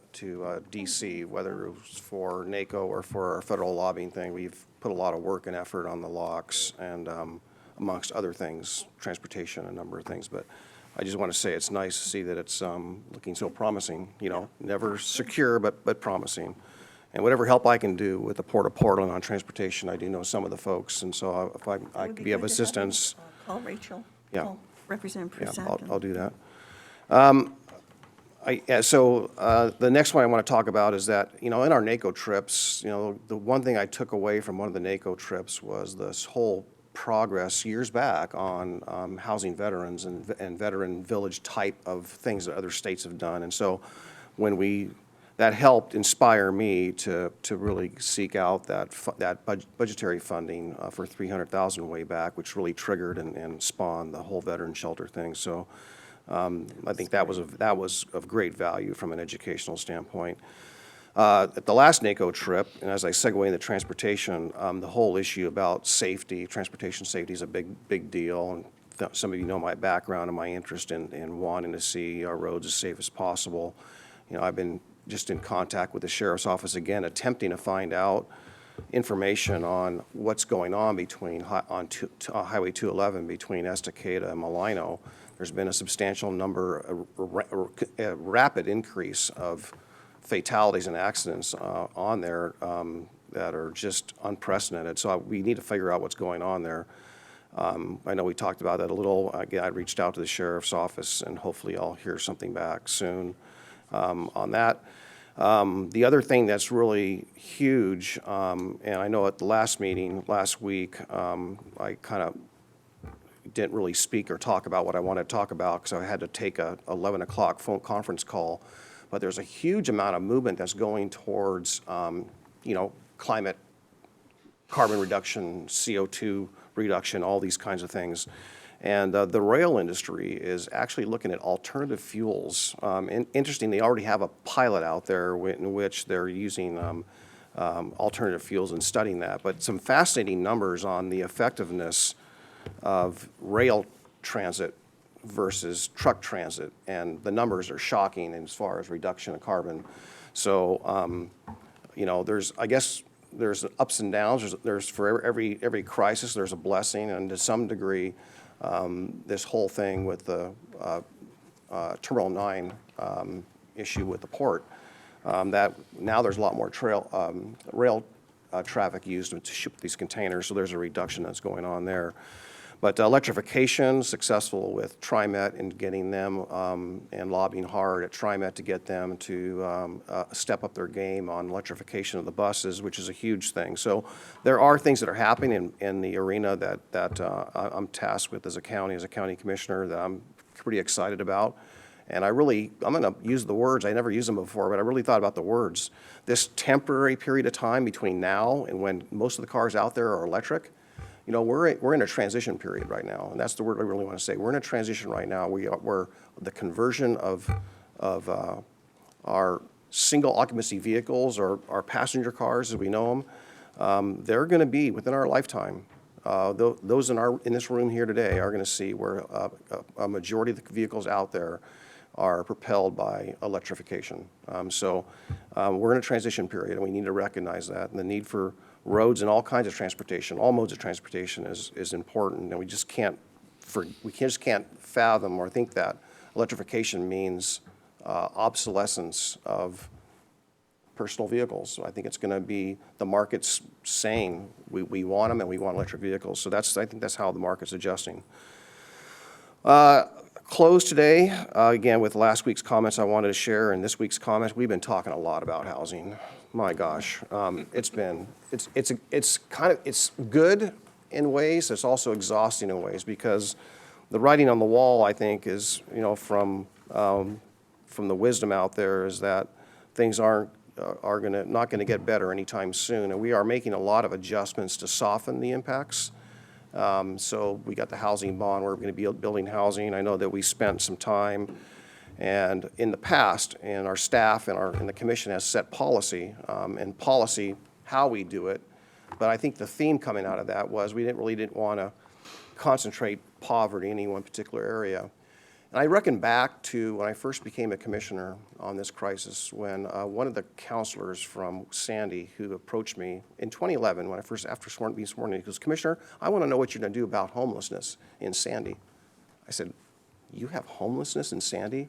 DC, whether it was for NACO or for our federal lobbying thing, we've put a lot of work and effort on the locks and amongst other things, transportation, a number of things, but I just want to say it's nice to see that it's looking so promising, never secure, but promising. And whatever help I can do with the Port of Portland on transportation, I do know some of the folks, and so if I It would could be be of good to have them. assistance, Call Rachel. Yeah. Call Representative yeah, Prusak. I'll do that. So the next one I want to talk about is that, in our NACO trips, the one thing I took away from one of the NACO trips was this whole progress years back on housing veterans and veteran village type of things that other states have done. And so that helped inspire me to really seek out that budgetary funding for $300,000 way back, which really triggered and spawned the whole veteran shelter thing. So I think that was of great value from an educational standpoint. At the last NACO trip, and as I segue into transportation, the whole issue about safety, transportation safety is a big deal. And some of you know my background and my interest in wanting to see our roads as safe as possible. I've been just in contact with the sheriff's office again, attempting to find out information on what's going on on Highway 211 between Estacada and Malino. There's been a substantial number, a rapid increase of fatalities and accidents on there that are just unprecedented. So we need to figure out what's going on there. I know we talked about that a little. I reached out to the sheriff's office, and hopefully I'll hear something back soon on that. The other thing that's really huge, and I know at the last meeting last week, I kind of didn't really speak or talk about what I wanted to talk about because I had to take a 11 o'clock phone conference call. But there's a huge amount of movement that's going towards, climate, carbon reduction, CO2 reduction, all these kinds of things. And the rail industry is actually looking at alternative fuels. And interesting, they already have a pilot out there in which they're using alternative fuels and studying that. But some fascinating numbers on the effectiveness of rail transit versus truck transit, and the numbers are shocking as far as reduction of carbon. So, there's ups and downs. There's for every crisis, there's a blessing, and to some degree, this whole thing with the Terminal 9 issue with the port, that now there's a lot more rail traffic used to ship these containers, so there's a reduction that's going on there. But electrification, successful with TriMet in getting them and lobbying hard at TriMet to get them to step up their game on electrification of the buses, which is a huge thing. So there are things that are happening in the arena that I'm tasked with as a county commissioner, that I'm pretty excited about. And I'm going to use the words, I never used them before, but I really thought about the words. This temporary period of time between now and when most of the cars out there are electric, you know, we're in a transition period right now, and that's the word I really want to say. We're in a transition right now. We're the conversion of our single occupancy vehicles, or our passenger cars as we know them. They're going to be within our lifetime. Those in this room here today are going to see where a majority of the vehicles out there are propelled by electrification. So we're in a transition period, and we need to recognize that, and the need for roads and all kinds of transportation, all modes of transportation is important, and we just can't fathom or think that electrification means obsolescence of personal vehicles. So I think it's going to be the market's saying we want them and we want electric vehicles. So I think that's how the market's adjusting. Close today, again, with last week's comments I wanted to share and this week's comments. We've been talking a lot about housing. My gosh, it's good in ways. It's also exhausting in ways, because the writing on the wall, I think, is, you know, from the wisdom out there, is that things not going to get better anytime soon, and we are making a lot of adjustments to soften the impacts. So we got the housing bond. We're going to be building housing. I know that we spent some time, and in the past, and our staff and the commission has set policy, how we do it. But I think the theme coming out of that was we didn't want to concentrate poverty in any one particular area. And I reckon back to when I first became a commissioner on this crisis, when one of the counselors from Sandy, who approached me in 2011, when after being sworn in, he goes, "Commissioner, I want to know what you're going to do about homelessness in Sandy." I said, "You have homelessness in Sandy?"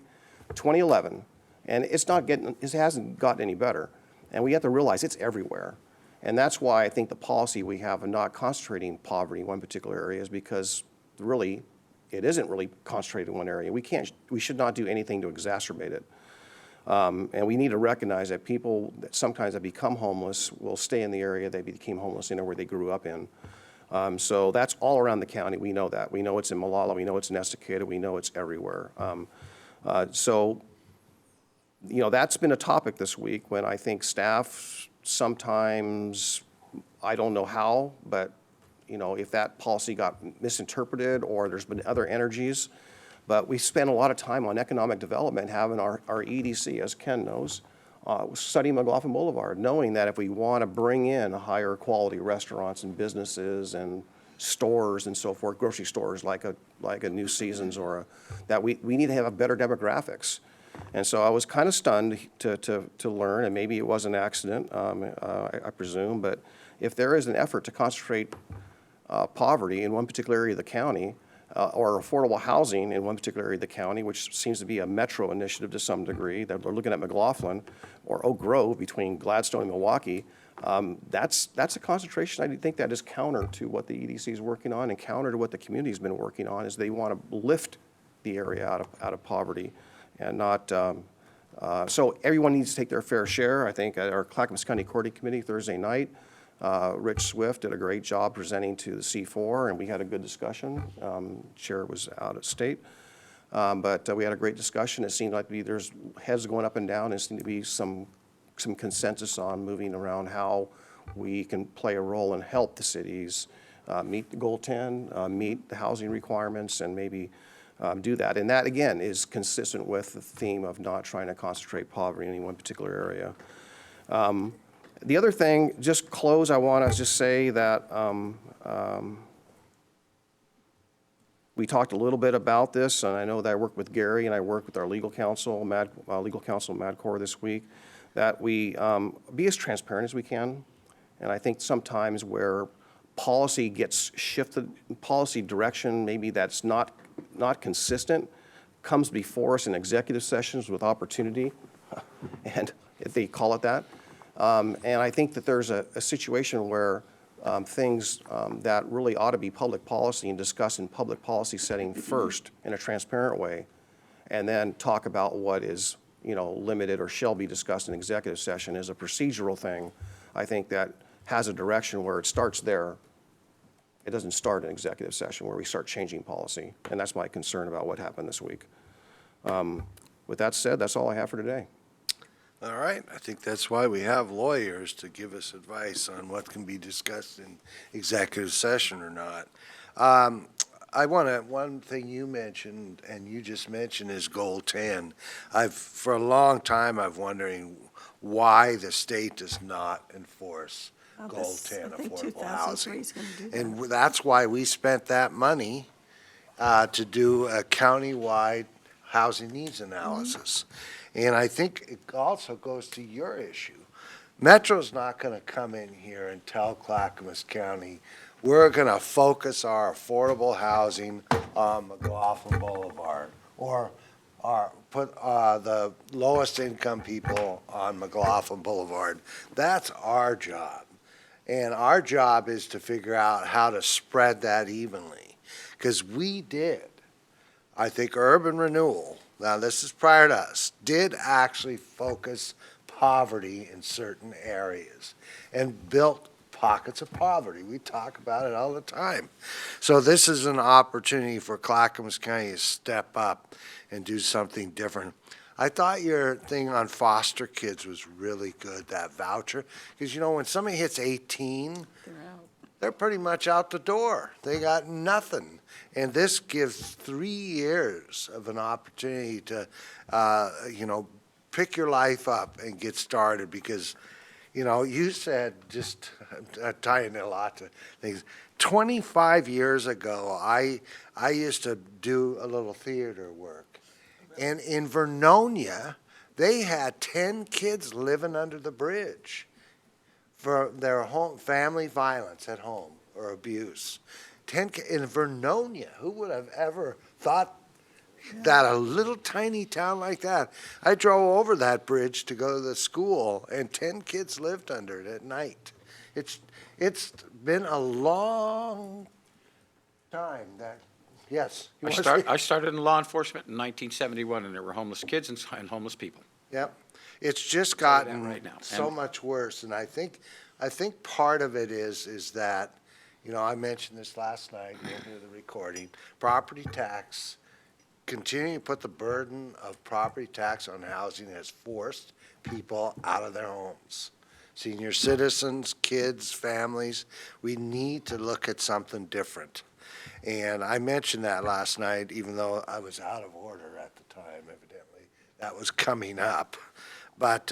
2011, and it hasn't gotten any better. And we have to realize it's everywhere. And that's why I think the policy we have of not concentrating poverty in one particular area is because really, it isn't really concentrated in one area. We should not do anything to exacerbate it. And we need to recognize that people that sometimes become homeless will stay in the area they became homeless in, or where they grew up in. So that's all around the county. We know that. We know it's in Malala. We know it's in Estacada. We know it's everywhere. So, you know, that's been a topic this week, when I think staff sometimes, I don't know how, but, you know, if that policy got misinterpreted or there's been other energies. But we spent a lot of time on economic development, having our EDC, as Ken knows, studying McLaughlin Boulevard, knowing that if we want to bring in higher quality restaurants and businesses and stores and so forth, grocery stores like a New Seasons, that we need to have better demographics. And so I was kind of stunned to learn, and maybe it was an accident, I presume, but if there is an effort to concentrate poverty in one particular area of the county, or affordable housing in one particular area of the county, which seems to be a metro initiative to some degree, that they're looking at McLaughlin or Oak Grove between Gladstone and Milwaukee, that's a concentration. I think that is counter to what the EDC is working on, and counter to what the community's been working on, is they want to lift the area out of poverty, and not. So everyone needs to take their fair share. I think at our Clackamas County Coordinating Committee Thursday night, Rich Swift did a great job presenting to the C4, and we had a good discussion. Chair was out of state, but we had a great discussion. It seemed like there's heads going up and down, and seemed to be some consensus on moving around how we can play a role and help the cities meet the Goal 10, meet the housing requirements, and maybe do that. And that, again, is consistent with the theme of not trying to concentrate poverty in any one particular area. The other thing, just close, I want to just say that we talked a little bit about this, and I know that I worked with Gary and I worked with our legal counsel, MadCor this week, that we be as transparent as we can. And I think sometimes where policy gets shifted, policy direction, maybe that's not consistent, comes before us in executive sessions with opportunity, and if they call it that. And I think that there's a situation where things that really ought to be public policy and discussed in public policy setting first in a transparent way, and then talk about what is, limited or shall be discussed in executive session is a procedural thing. I think that has a direction where it starts there. It doesn't start in executive session where we start changing policy, and that's my concern about what happened this week. With that said, that's all I have for today. All right, I think that's why we have lawyers to give us advice on what can be discussed in executive session or not. One thing you mentioned, and you just mentioned, is Goal 10. For a long time, I've wondering why the state does not enforce Goal 10 affordable housing. And that's why we spent that money to do a county-wide housing needs analysis. And I think it also goes to your issue. Metro's not going to come in here and tell Clackamas County, we're going to focus our affordable housing on McLaughlin Boulevard, or put the lowest income people on McLaughlin Boulevard. That's our job. And our job is to figure out how to spread that evenly. Because we did, I think urban renewal, now this is prior to us, did actually focus poverty in certain areas and built pockets of poverty. We talk about it all the time. So this is an opportunity for Clackamas County to step up and do something different. I thought your thing on foster kids was really good, that voucher, because when somebody hits 18, they're pretty much out the door. They got nothing. And this gives 3 years of an opportunity to, pick your life up and get started, because, you said, just tying a lot to things, 25 years ago, I used to do a little theater work. And in Vernonia, they had 10 kids living under the bridge for their home, family violence at home or abuse. 10 in Vernonia, who would have ever thought that a little tiny town like that? I drove over that bridge to go to the school, and 10 kids lived under it at night. It's been a long time that, yes. I started in law enforcement in 1971, and there were homeless kids and homeless people. Yep. It's just gotten right now. so much worse, and I think part of it is that, I mentioned this last night, you'll hear the recording, property tax, continuing to put the burden of property tax on housing has forced people out of their homes. Senior citizens, kids, families, we need to look at something different. And I mentioned that last night, even though I was out of order at the time, evidently. That was coming up. But,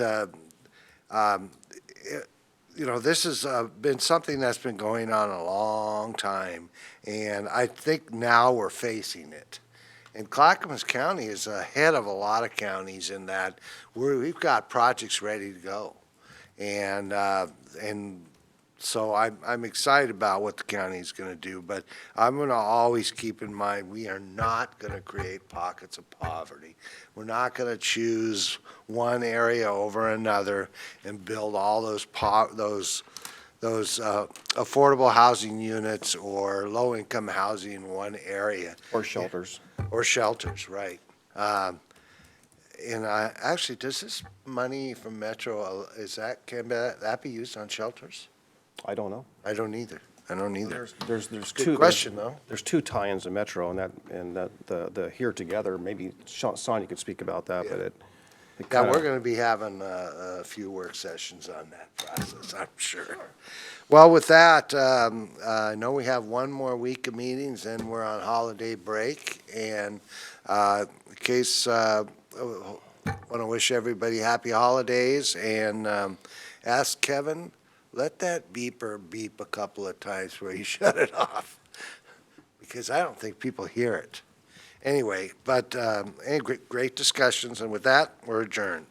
this has been something that's been going on a long time, and I think now we're facing it. And Clackamas County is ahead of a lot of counties in that we've got projects ready to go. And so I'm excited about what the county is going to do, but I'm going to always keep in mind we are not going to create pockets of poverty. We're not going to choose one area over another and build all those affordable housing units or low-income housing in one area. Or shelters. Or shelters, right. And actually, does this money from Metro, can that be used on shelters? I don't know. I don't either. There's Good two question, though. There's two tie-ins in Metro, and the here together. Maybe Sonia could speak about that, but it Yeah, kinda, we're going to be having a few work sessions on that process, I'm sure. Well, with that, I know we have one more week of meetings, and we're on holiday break. And in case, want to wish everybody happy holidays, and ask Kevin, let that beeper beep a couple of times where you shut it off, because I don't think people hear it. Anyway, but great discussions, and with that, we're adjourned.